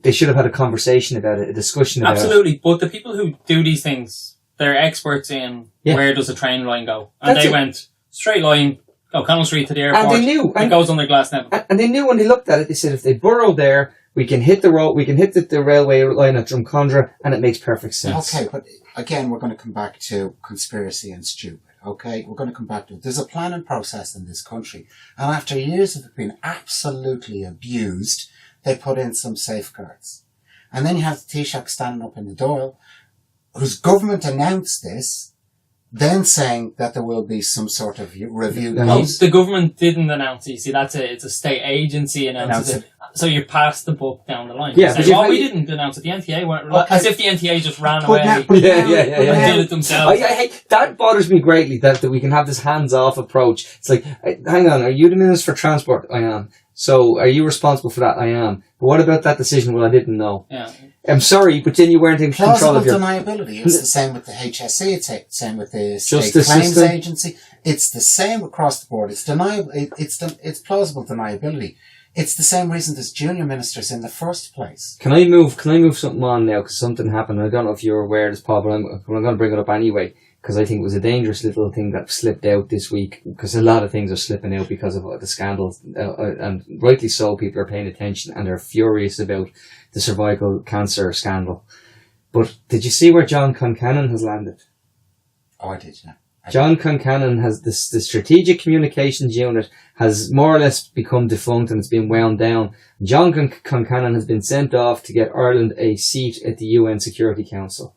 they should have had a conversation about it, a discussion about it. Absolutely, but the people who do these things, they're experts in where does a train line go. And they went, straight line, O'Connell Street to the airport. And they knew. It goes under Glasnevin. And they knew when they looked at it, they said if they burrow there, we can hit the road, we can hit the railway line at Drumcondra, and it makes perfect sense. Okay, but again, we're going to come back to conspiracy and stupid. Okay, we're going to come back to it. There's a planning process in this country, and after years of it being absolutely abused, they put in some safeguards. And then you have the Taoiseach standing up in the Dáil, whose government announced this, then saying that there will be some sort of review. No, the government didn't announce it. You see, it's a state agency announces it. So you pass the buck down the line. Yeah, but we didn't announce it. The NTA weren't, as if the NTA just ran away and Yeah. did it themselves. That bothers me greatly, that we can have this hands-off approach. It's like, hang on, are you the Minister for Transport? I am. So, are you responsible for that? I am. But what about that decision? Well, I didn't know. Yeah. I'm sorry, but then you weren't in control of your... deniability. It's the same with the HSE. It's the same with the State Justice Claims system. Agency. It's the same across the board. It's deniable. It's plausible deniability. It's the same reason there's junior ministers in the first place. Can I move something on now? Because something happened. I don't know if you're aware of this, Paul, but I'm going to bring it up anyway. because I think it was a dangerous little thing that slipped out this week, because a lot of things are slipping out because of the scandals, and rightly so. People are paying attention and they're furious about the cervical cancer scandal. But did you see where John Concannon has landed? Oh, I did, yeah. John Concannon has the Strategic Communications Unit has more or less become defunct and it's been wound down. John Concannon has been sent off to get Ireland a seat at the UN Security Council.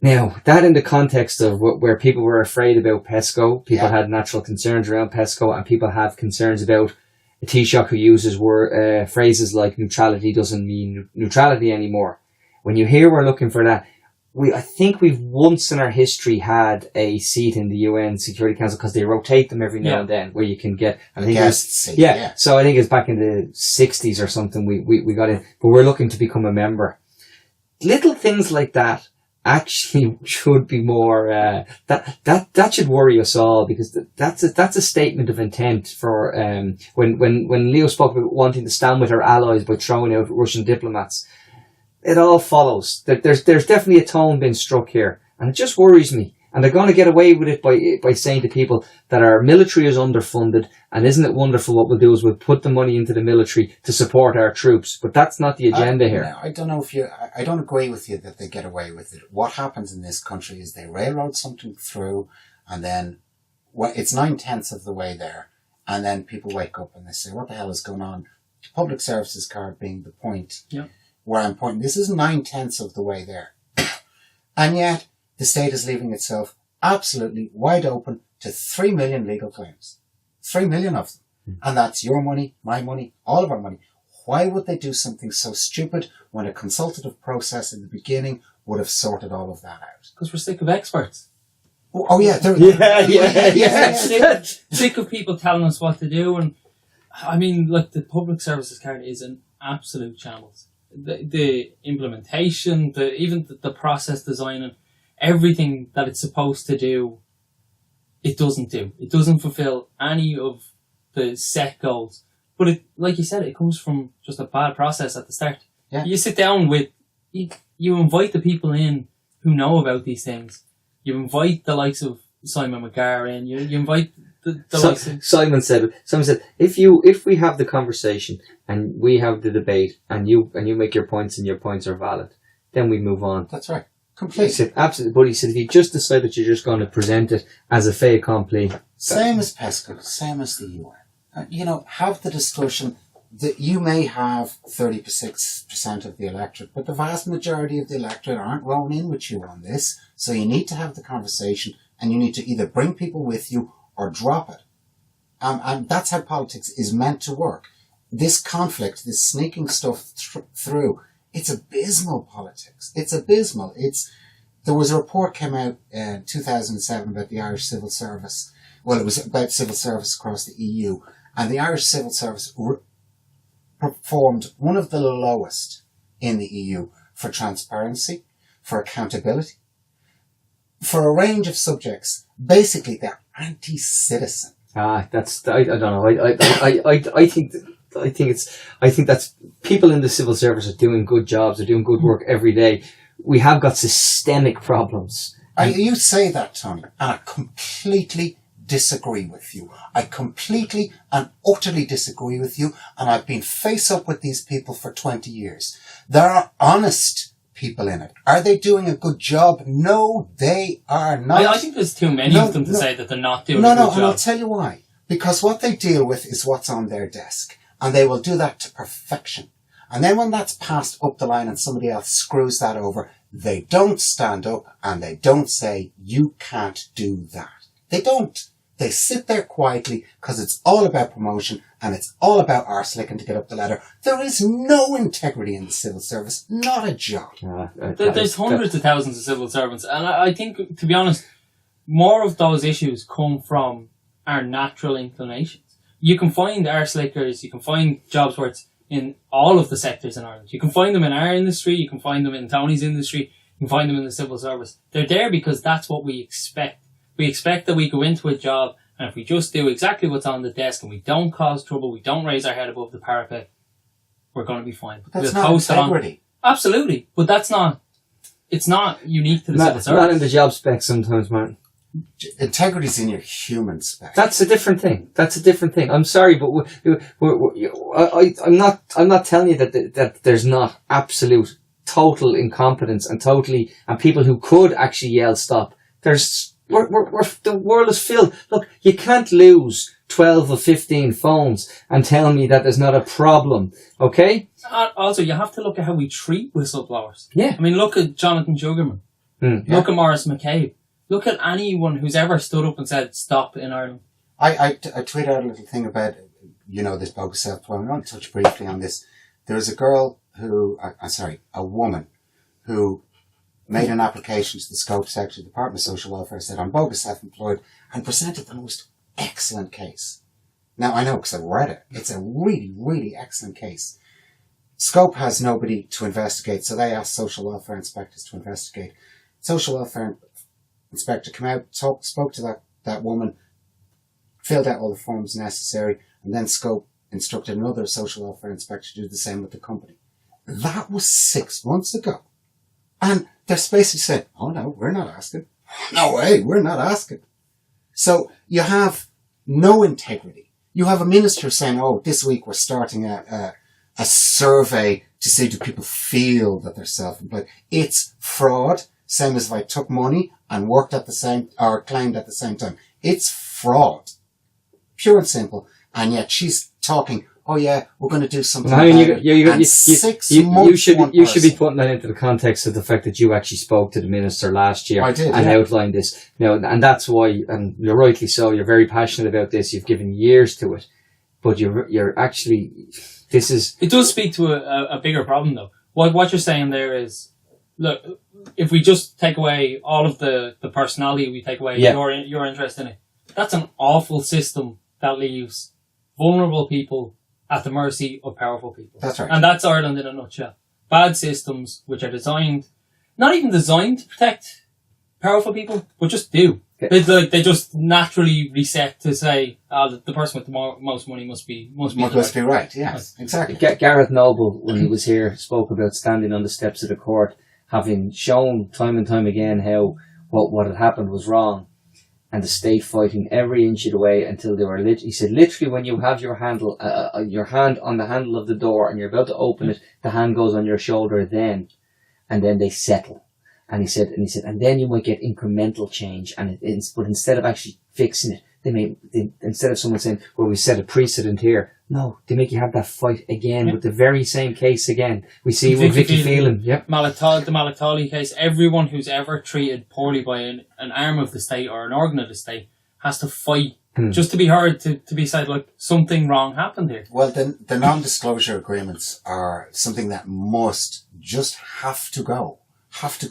Now, that in the context of where people were afraid about PESCO, people had natural concerns around PESCO, and people have concerns about a Taoiseach who uses phrases like neutrality doesn't mean neutrality anymore. When you hear we're looking for that, I think we've once in our history had a seat in the UN Security Council, because they rotate them every now and then, where you can get, I think so I think it's back in the 60s or something we got in, but we're looking to become a member. Little things like that actually should be more, that should worry us all, because that's a statement of intent for, when Leo spoke about wanting to stand with our allies by throwing out Russian diplomats. It all follows. There's definitely a tone being struck here, and it just worries me. And they're going to get away with it by saying to people that our military is underfunded, and isn't it wonderful what we'll do is we'll put the money into the military to support our troops. But that's not the agenda here. No, I don't agree with you that they get away with it. What happens in this country is they railroad something through, and then it's 9/10 of the way there, and then people wake up and they say, what the hell is going on? The public services card being the point. Yeah. Where I'm pointing, this is 9/10 of the way there. And yet, the state is leaving itself absolutely wide open to 3 million legal claims. 3 million of them. And that's your money, my money, all of our money. Why would they do something so stupid when a consultative process in the beginning would have sorted all of that out? Because we're sick of experts. Oh yeah. Sick of people telling us what to do. And I mean, look, the public services card is an absolute shambles. The implementation, even the process design, and everything that it's supposed to do, it doesn't do. It doesn't fulfill any of the set goals. But it, like you said, it comes from just a bad process at the start. Yeah. You sit down you invite the people in who know about these things. You invite the likes of Simon McGarr in. You invite the likes of... Simon said, if we have the conversation and we have the debate and you make your points and your points are valid, then we move on. That's right. Completely. He said, absolutely. But he said, if you just decide that you're just going to present it as a fait accompli. Same as PESCO, same as the UN. Have the discussion that you may have 36% of the electorate, but the vast majority of the electorate aren't rolling in with you on this. So you need to have the conversation, and you need to either bring people with you or drop it. And that's how politics is meant to work. This conflict, this sneaking stuff through, it's abysmal politics. It's abysmal. There was a report came out in 2007 about the Irish civil service. Well, it was about civil service across the EU. And the Irish civil service performed one of the lowest in the EU for transparency, for accountability, for a range of subjects. Basically, they're anti-citizen. I don't know. I think that's people in the civil service are doing good jobs. They're doing good work every day. We have got systemic problems. You say that, Tony, and I completely disagree with you. I completely and utterly disagree with you, and I've been face up with these people for 20 years. There are honest people in it. Are they doing a good job? No, they are not. I think there's too many of them to say that they're not doing a good job. And I'll tell you why. Because what they deal with is what's on their desk, and they will do that to perfection. And then when that's passed up the line and somebody else screws that over, they don't stand up and they don't say, you can't do that. They don't. They sit there quietly because it's all about promotion and it's all about arse-licking to get up the ladder. There is no integrity in the civil service, not a jot. There's hundreds of thousands of civil servants, and I think, to be honest, more of those issues come from our natural inclinations. You can find arse-lickers, you can find job sports in all of the sectors in Ireland. You can find them in our industry, you can find them in Tony's industry, you can find them in the civil service. They're there because that's what we expect. We expect that we go into a job, and if we just do exactly what's on the desk and we don't cause trouble, we don't raise our head above the parapet, we're going to be fine. But that's not integrity. Absolutely, but that's not it's not unique to the civil Not service. in the job spec sometimes, Martin. Integrity's in your human spec. That's a different thing. I'm sorry, but I'm not telling you that there's not absolute total incompetence and people who could actually yell stop. The world is filled. Look, you can't lose 12 or 15 phones and tell me that there's not a problem. Okay? Also, you have to look at how we treat whistleblowers. Yeah. I mean, look at Jonathan Sugarman. Look at Maurice McCabe. Look at anyone who's ever stood up and said stop in Ireland. I tweeted out a little thing about, this bogus self-employment. I want to touch briefly on this. There was a woman who made an application to the Scope Secretary of the Department of Social Welfare, said I'm bogus self-employed, and presented the most excellent case. Now, I know because I've read it. It's a really, really excellent case. Scope has nobody to investigate, so they asked social welfare inspectors to investigate. Social welfare inspector came out, spoke to that woman, filled out all the forms necessary, and then Scope instructed another social welfare inspector to do the same with the company. That was 6 months ago. And they're basically saying, oh no, we're not asking. No way, we're not asking. So you have no integrity. You have a minister saying, oh, this week we're starting a survey to see do people feel that they're self-employed. It's fraud. Same as if I took money and worked claimed at the same time. It's fraud. Pure and simple. And yet she's talking, oh yeah, we're going to do something about it. You should be putting that into the context of the fact that you actually spoke to the minister last year and outlined this. And that's why, and you're rightly so, you're very passionate about this. You've given years to it. But you're actually, this is... It does speak to a bigger problem though. What you're saying there is, look, if we just take away all of the personality, we take away your interest in it, that's an awful system that leaves vulnerable people at the mercy of powerful people. That's right. And that's Ireland in a nutshell. Bad systems which are not even designed to protect powerful people, but just do. They just naturally reset to say, the person with the most money must be right. Yes, exactly. Gareth Noble, when he was here, spoke about standing on the steps of the court, having shown time and time again how what had happened was wrong, and the state fighting every inch of the way until they were he said, literally, when you have your hand on the handle of the door and you're about to open it, the hand goes on your shoulder and then they settle. And he said, and then you might get incremental change, but instead of actually fixing it, instead of someone saying, well, we set a precedent here, no, they make you have that fight again with the very same case again. We see with Vicky Phelan, the Malactali case, everyone who's ever treated poorly by an arm of the state or an organ of the state has to fight just to be heard, to be said, like, something wrong happened here. Well, the non-disclosure agreements are something that must just have to go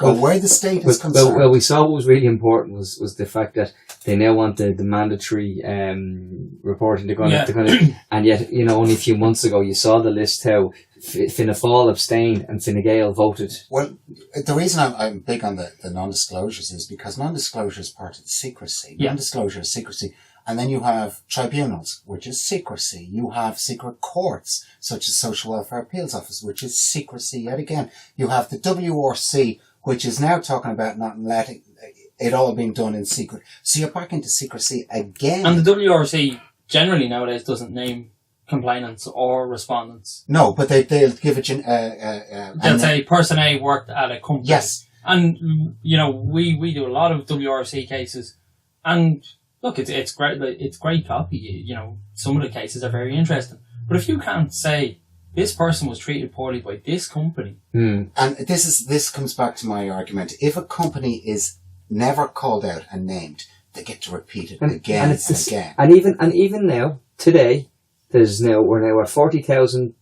where the state is concerned. Well, we saw what was really important was the fact that they now want the mandatory reporting. They're going to, and yet, only a few months ago you saw the list how Fianna Fáil abstained and Fine Gael voted. Well, the reason I'm big on the non-disclosures is because non-disclosure is part of the secrecy. Yeah. Non-disclosure is secrecy. And then you have tribunals, which is secrecy. You have secret courts, such as Social Welfare Appeals Office, which is secrecy yet again. You have the WRC, which is now talking about not letting it all being done in secret. So you're back into secrecy again. And the WRC generally nowadays doesn't name complainants or respondents. No, but they'll give it... they'll say person A worked at a company. Yes. And, we do a lot of WRC cases, and... Look, it's great. It's great copy. Some of the cases are very interesting. But if you can't say this person was treated poorly by this company, and this comes back to my argument: if a company is never called out and named, they get to repeat it again and again. And even now, today, we're at 40,000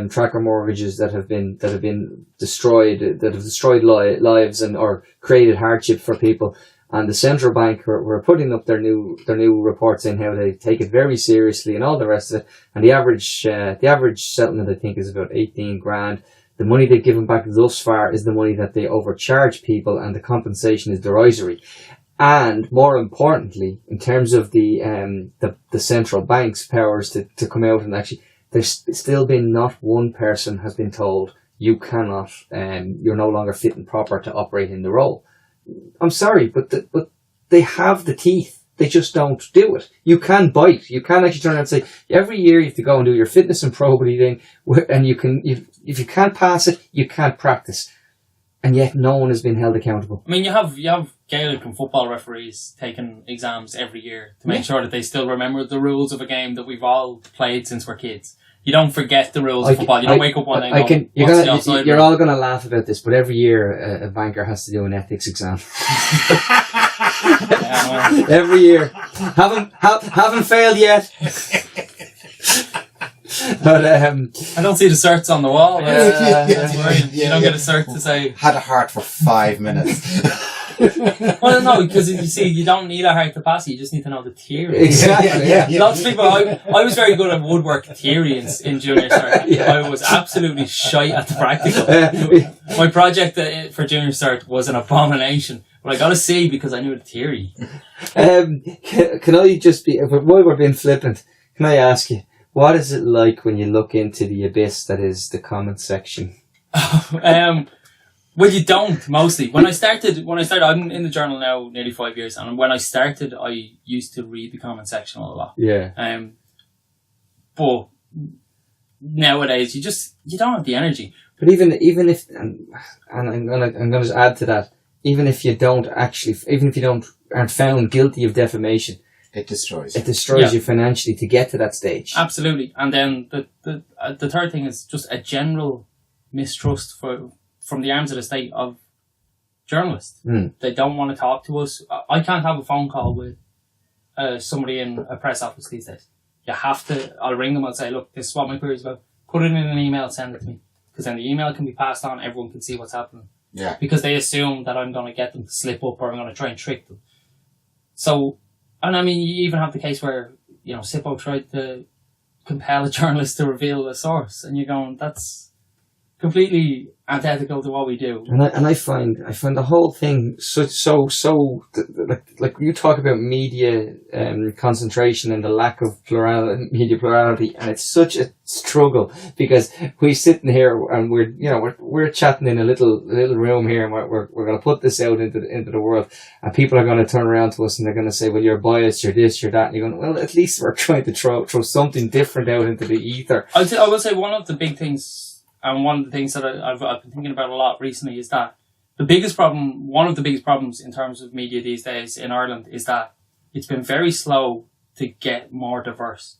tracker mortgages that have been destroyed, that have destroyed lives or created hardship for people. And the central bank were putting up their new reports in how they take it very seriously and all the rest of it. And the average settlement, I think, is about 18 grand. The money they've given back thus far is the money that they overcharge people, and the compensation is derisory. And more importantly, in terms of the central bank's powers to come out and actually, there's still been not one person has been told, you cannot, you're no longer fit and proper to operate in the role. I'm sorry, but they have the teeth. They just don't do it. You can bite. You can actually turn around and say, every year you have to go and do your fitness and probity thing, and if you can't pass it, you can't practice. And yet no one has been held accountable. I mean, you have Gaelic and football referees taking exams every year to make sure that they still remember the rules of a game that we've all played since we're kids. You don't forget the rules of football. You don't wake up one day and go, you're all going to laugh about this, but every year a banker has to do an ethics exam. Every year. Haven't failed yet. But I don't see the certs on the wall. That's worrying. You don't get a cert to say had a heart for 5 minutes. Well, no, because you see, you don't need a heart to pass it. You just need to know the theory. Exactly. Yeah. Lots of people. I was very good at woodwork theory in junior cert. Yeah. I was absolutely shite at the practical. My project for junior cert was an abomination, but I got a C because I knew the theory. Can I just be, while we're being flippant, can I ask you, what is it like when you look into the abyss that is the comment section? Well, you don't, mostly. When I started, I'm in the journal now nearly 5 years, and when I started, I used to read the comment section a lot. Yeah. But nowadays, you don't have the energy. But even if, and I'm gonna add to that, even if you aren't found guilty of defamation, it destroys you financially to get to that stage. Absolutely. And then the third thing is just a general mistrust from the arms of the state of journalists. They don't want to talk to us. I can't have a phone call with somebody in a press office these days. You have to, I'll ring them and say, look, this is what my query is about. Put it in an email, send it to me. Because then the email can be passed on, everyone can see what's happening. Yeah. Because they assume that I'm going to get them to slip up or I'm going to try and trick them. So, and I mean, you even have the case where, SIPO tried to compel a journalist to reveal a source, and you're going, that's completely antithetical to what we do. And I find the whole thing so like you talk about media concentration and the lack of media plurality, and it's such a struggle because we sitting here and we're chatting in a little room here, and we're going to put this out into the world, and people are going to turn around to us and they're going to say, well, you're biased, you're this, you're that, and you're going, well, at least we're trying to throw something different out into the ether. I will say one of the big things. And one of the things that I've been thinking about a lot recently is that one of the biggest problems in terms of media these days in Ireland is that it's been very slow to get more diverse.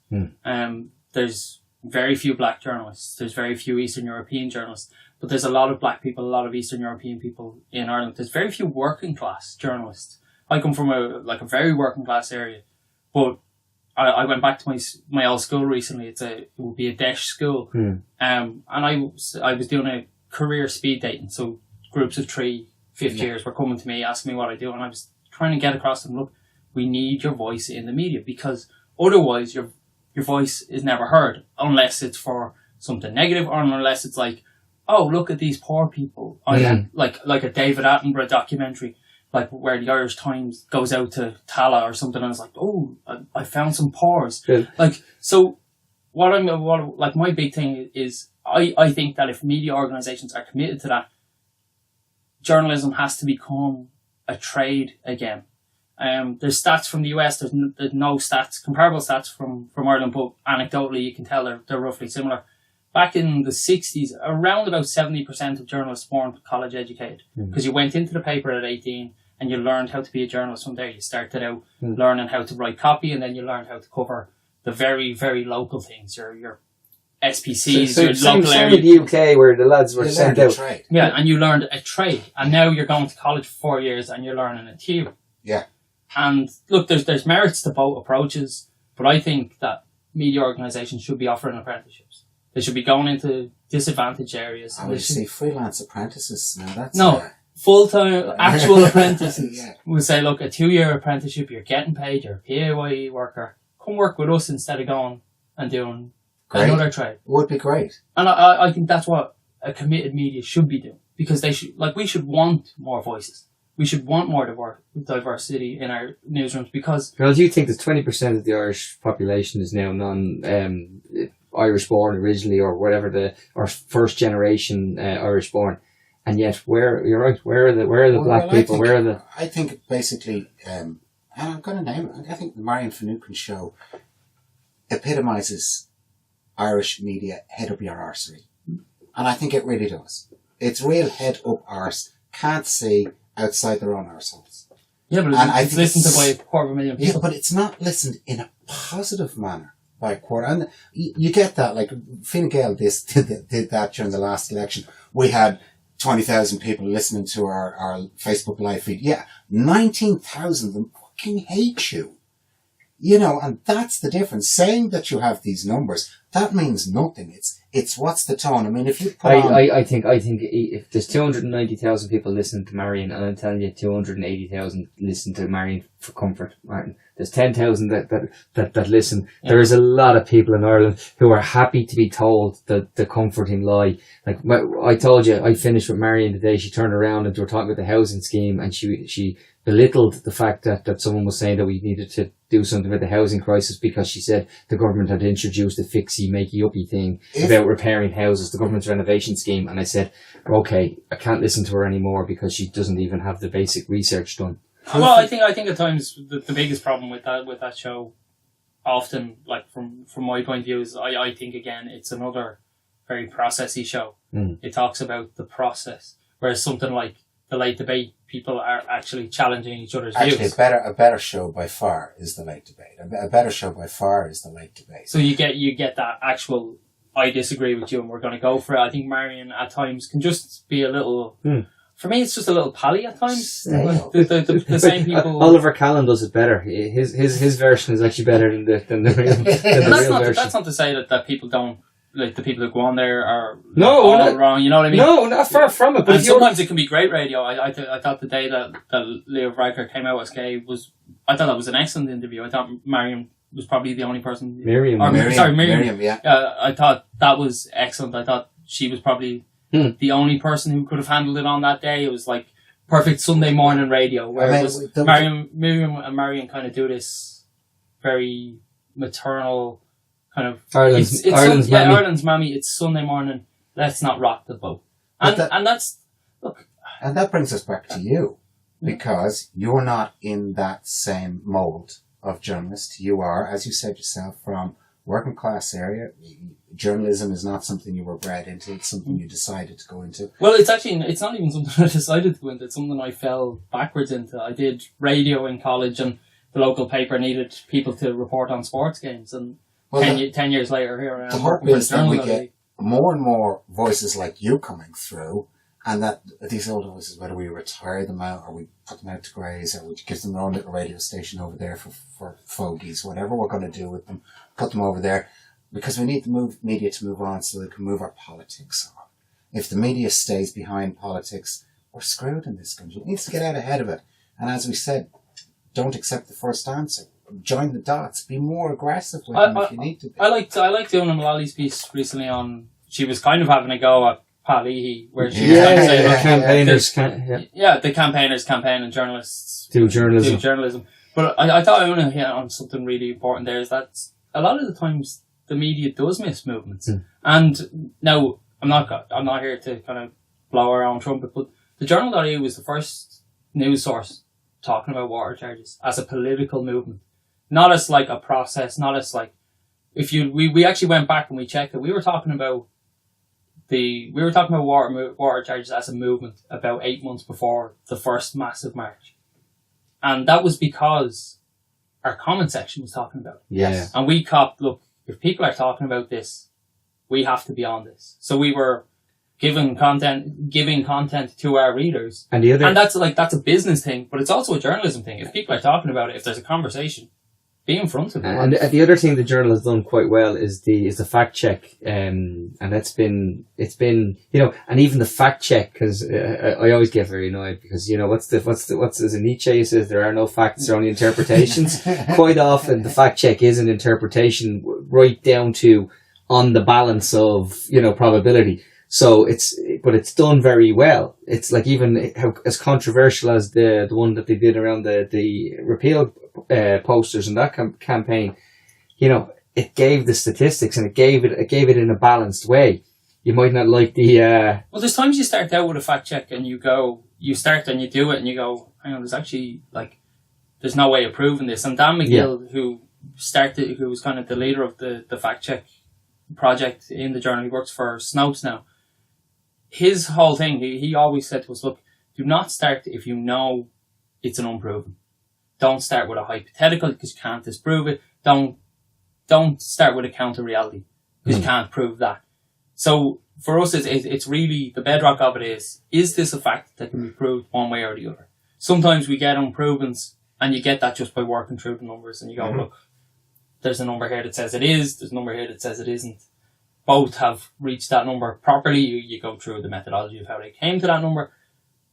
There's very few black journalists. There's very few Eastern European journalists. But there's a lot of black people, a lot of Eastern European people in Ireland. There's very few working class journalists. I come from a very working class area. But I went back to my old school recently. It would be a Desh school. And I was doing a career speed dating. So groups of 3 fifth years were coming to me, asking me what I do. And I was trying to get across to them, look, we need your voice in the media because otherwise your voice is never heard unless it's for something negative or unless it's like, oh, look at these poor people. Like a David Attenborough documentary. Like where the Irish Times goes out to Tala or something, and it's like, oh, I found some pores. Good. Like, so my big thing is, I think that if media organisations are committed to that, journalism has to become a trade again. There's stats from the US. There's no stats, comparable stats from Ireland, but anecdotally you can tell they're roughly similar. Back in the 60s, around about 70% of journalists weren't college educated because you went into the paper at 18. And you learned how to be a journalist from there. You started out learning how to write copy, and then you learned how to cover the very, very local things, your SPCs, your local area. Same in the UK where the lads were sent out. Trade. Yeah, and you learned a trade. And now you're going to college for 4 years and you're learning a theory. Yeah. And look, there's merits to both approaches, but I think that media organisations should be offering apprenticeships. They should be going into disadvantaged areas. I would say freelance apprentices. Now that's full-time actual apprentices. We'll say, look, a 2-year apprenticeship, you're getting paid, you're a PAYE worker. Come work with us instead of going and doing another trade. Would be great. And I think that's what a committed media should be doing. Because we should want more voices. We should want more diversity in our newsrooms because... Well, do you think that 20% of the Irish population is now Irish born originally, or whatever or first generation Irish born. And yet, you're right, where are the black people? I think basically, and I'm going to name it, I think the Marion Finucane show epitomises Irish media head up your arsery. And I think it really does. It's real head up arse, can't see outside their own arseholes. Yeah, but it's listened to by a quarter of a million people. Yeah, but it's not listened in a positive manner by a quarter. And you get that, like, Fine Gael did that during the last election. We had 20,000 people listening to our Facebook live feed. Yeah, 19,000 of them fucking hate you. You know, and that's the difference. Saying that you have these numbers, that means nothing. It's what's the tone. I mean, if you put I think if there's 290,000 people listening to Marion, and I'm telling you 280,000 listen to Marion for comfort, Martin. There's 10,000 that listen. Yeah. There is a lot of people in Ireland who are happy to be told the comforting lie. Like, I told you, I finished with Marion today. She turned around and we were talking about the housing scheme, and she belittled the fact that someone was saying that we needed to do something about the housing crisis because she said the government had introduced a fixie, makey uppy thing about repairing houses, the government's renovation scheme. And I said, okay, I can't listen to her anymore because she doesn't even have the basic research done. Well, I think at times the biggest problem with that show, often, like from my point of view, is I think again it's another very processy show. It talks about the process, whereas something like the Late Debate, people are actually challenging each other's views. Actually, a better show by far is the Late Debate. A better show by far is the Late Debate. So you get that actual, I disagree with you and we're going to go for it. I think Marion at times can just be a little... For me, it's just a little pally at times. The same people. Oliver Callan does it better. His version is actually better than the real version. That's not to say that people don't, like, the people who go on there are all wrong. You know what I mean? No, not far from it. But and sometimes it can be great radio. I thought the day that Leo Varadkar came out as gay I thought that was an excellent interview. I thought Marion was probably the only person. Miriam, yeah. I thought that was excellent. I thought she was probably the only person who could have handled it on that day. It was like perfect Sunday morning radio, where Miriam and Marion kind of do this very maternal kind of Ireland's mammy. It's Sunday morning. Let's not rock the boat. And that brings us back to you, because you're not in that same mould of journalist. You are, as you said yourself, from working class area. Journalism is not something you were bred into. It's something you decided to go into. Well, it's not even something I decided to go into. It's something I fell backwards into. I did radio in college, and the local paper needed people to report on sports games. And 10 years later, here I am. The hope is that we get more and more voices like you coming through, and that these older voices, whether we retire them out or we put them out to graze or we give them their own little radio station over there for fogies, whatever we're going to do with them, put them over there. Because we need the media to move on so they can move our politics on. If the media stays behind politics, we're screwed in this country. It needs to get out ahead of it. And as we said, don't accept the first answer. Join the dots. Be more aggressive with them if you need to be. I liked Fiona Mullally's piece recently on... She was kind of having a go at Pat Leahy, where she was kind of saying... the campaigners campaign and journalists do journalism. But I thought I want to hit on something really important there, is that a lot of the times the media does miss movements. And now, I'm not here to kind of blow our own trumpet, but the Journal.ie was the first news source talking about water charges as a political movement. Not as like a process, not as like, we actually went back and we checked it. We were talking about water charges as a movement about 8 months before the first massive march. And that was because our comment section was talking about it. Yes. And we copped, look, if people are talking about this, we have to be on this. So we were giving content to our readers. And that's a business thing, but it's also a journalism thing. If people are talking about it, if there's a conversation, be in front of it. And the other thing the Journal has done quite well is the fact check. And it's been, and even the fact check, because I always get very annoyed because, what's as Nietzsche says, there are no facts, there are only interpretations. Quite often the fact check is an interpretation right down to on the balance of, probability. So it's done very well. It's like even as controversial as the one that they did around the repeal posters and that campaign, it gave the statistics and it gave it in a balanced way. You might not like the... Well, there's times you start out with a fact check and you start and you do it and you go, hang on, there's actually, like, there's no way of proving this. And Dan McGill, who was kind of the leader of the fact check project in the journal, he works for Snopes now. His whole thing, he always said to us, look, do not start if you know it's an unproven. Don't start with a hypothetical because you can't disprove it. Don't start with a counter reality because you can't prove that. So for us, it's really, the bedrock of it is this a fact that can be proved one way or the other? Sometimes we get unprovens, and you get that just by working through the numbers, and you go, look, there's a number here that says it is, there's a number here that says it isn't. Both have reached that number properly. You go through the methodology of how they came to that number.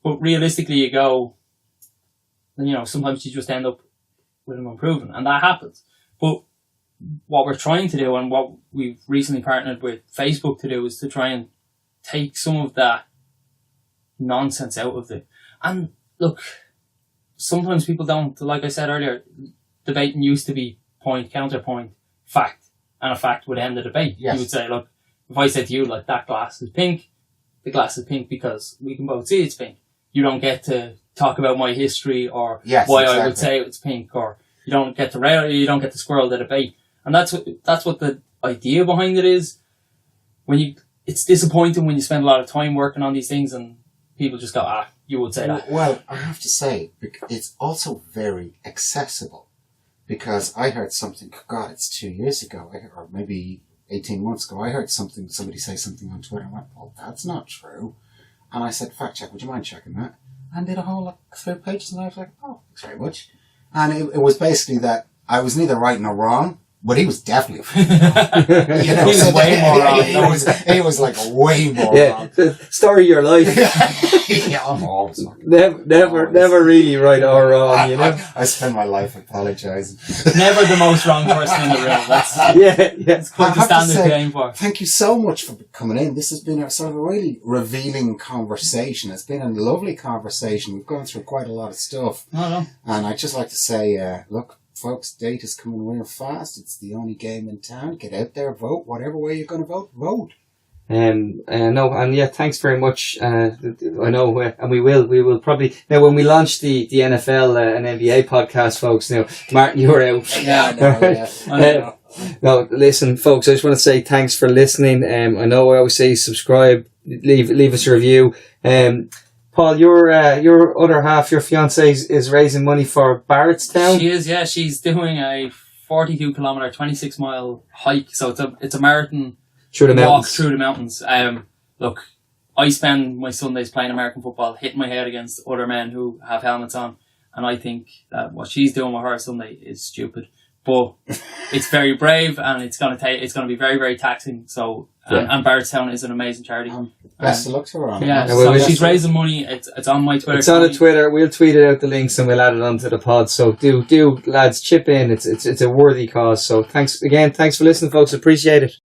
But realistically, you go, you know, sometimes you just end up with an unproven, and that happens. But what we're trying to do, and what we've recently partnered with Facebook to do, is to try and take some of that nonsense out of it. And look, sometimes people don't, like I said earlier, debating used to be point, counterpoint, fact, and a fact would end the debate. Yes. You would say, look, if I said to you, like, that glass is pink, the glass is pink because we can both see it's pink. You don't get to talk about my history or why I would say it's pink, or you don't get to squirrel the debate. And that's what the idea behind it is. It's disappointing when you spend a lot of time working on these things and people just go, you would say that. Well, I have to say, it's also very accessible, because I heard something, God, it's 2 years ago, or maybe 18 months ago, I heard somebody say something on Twitter, and I went, well, that's not true. And I said, fact check, would you mind checking that? And did a whole 3 pages, and I was like, oh, thanks very much. And it was basically that I was neither right nor wrong, but he was definitely he was way more wrong. He was like way more wrong. The story of your life. Yeah, I'm always wrong. Never really right or wrong, you know? I spend my life apologising. Never the most wrong person in the room. That's It's quite the standard to aim for. Thank you so much for coming in. This has been a sort of a really revealing conversation. It's been a lovely conversation. We've gone through quite a lot of stuff. No. And I'd just like to say, look, folks, date is coming real fast. It's the only game in town. Get out there, vote. Whatever way you're going to vote. Thanks very much. I know, and we will probably, now when we launch the NFL and NBA podcast, folks, now, Martin, you're out. Yeah, I know. No, listen, folks, I just want to say thanks for listening. I know I always say subscribe, leave us a review. Paul, your other half, your fiance, is raising money for Barrettstown. She is, yeah. She's doing a 42 kilometre, 26 mile hike. So it's a marathon through the mountains. Walk through the mountains. Look, I spend my Sundays playing American football, hitting my head against other men who have helmets on, and I think that what she's doing with her Sunday is stupid. But it's very brave, and it's gonna be very, very taxing. So, and Barrettstown is an amazing charity. Best of luck to her on it. Yeah, so she's raising money. It's on my Twitter. It's on the Twitter. We'll tweet it out the links and we'll add it onto the pod. So do lads, chip in. It's a worthy cause. So thanks for listening, folks. Appreciate it.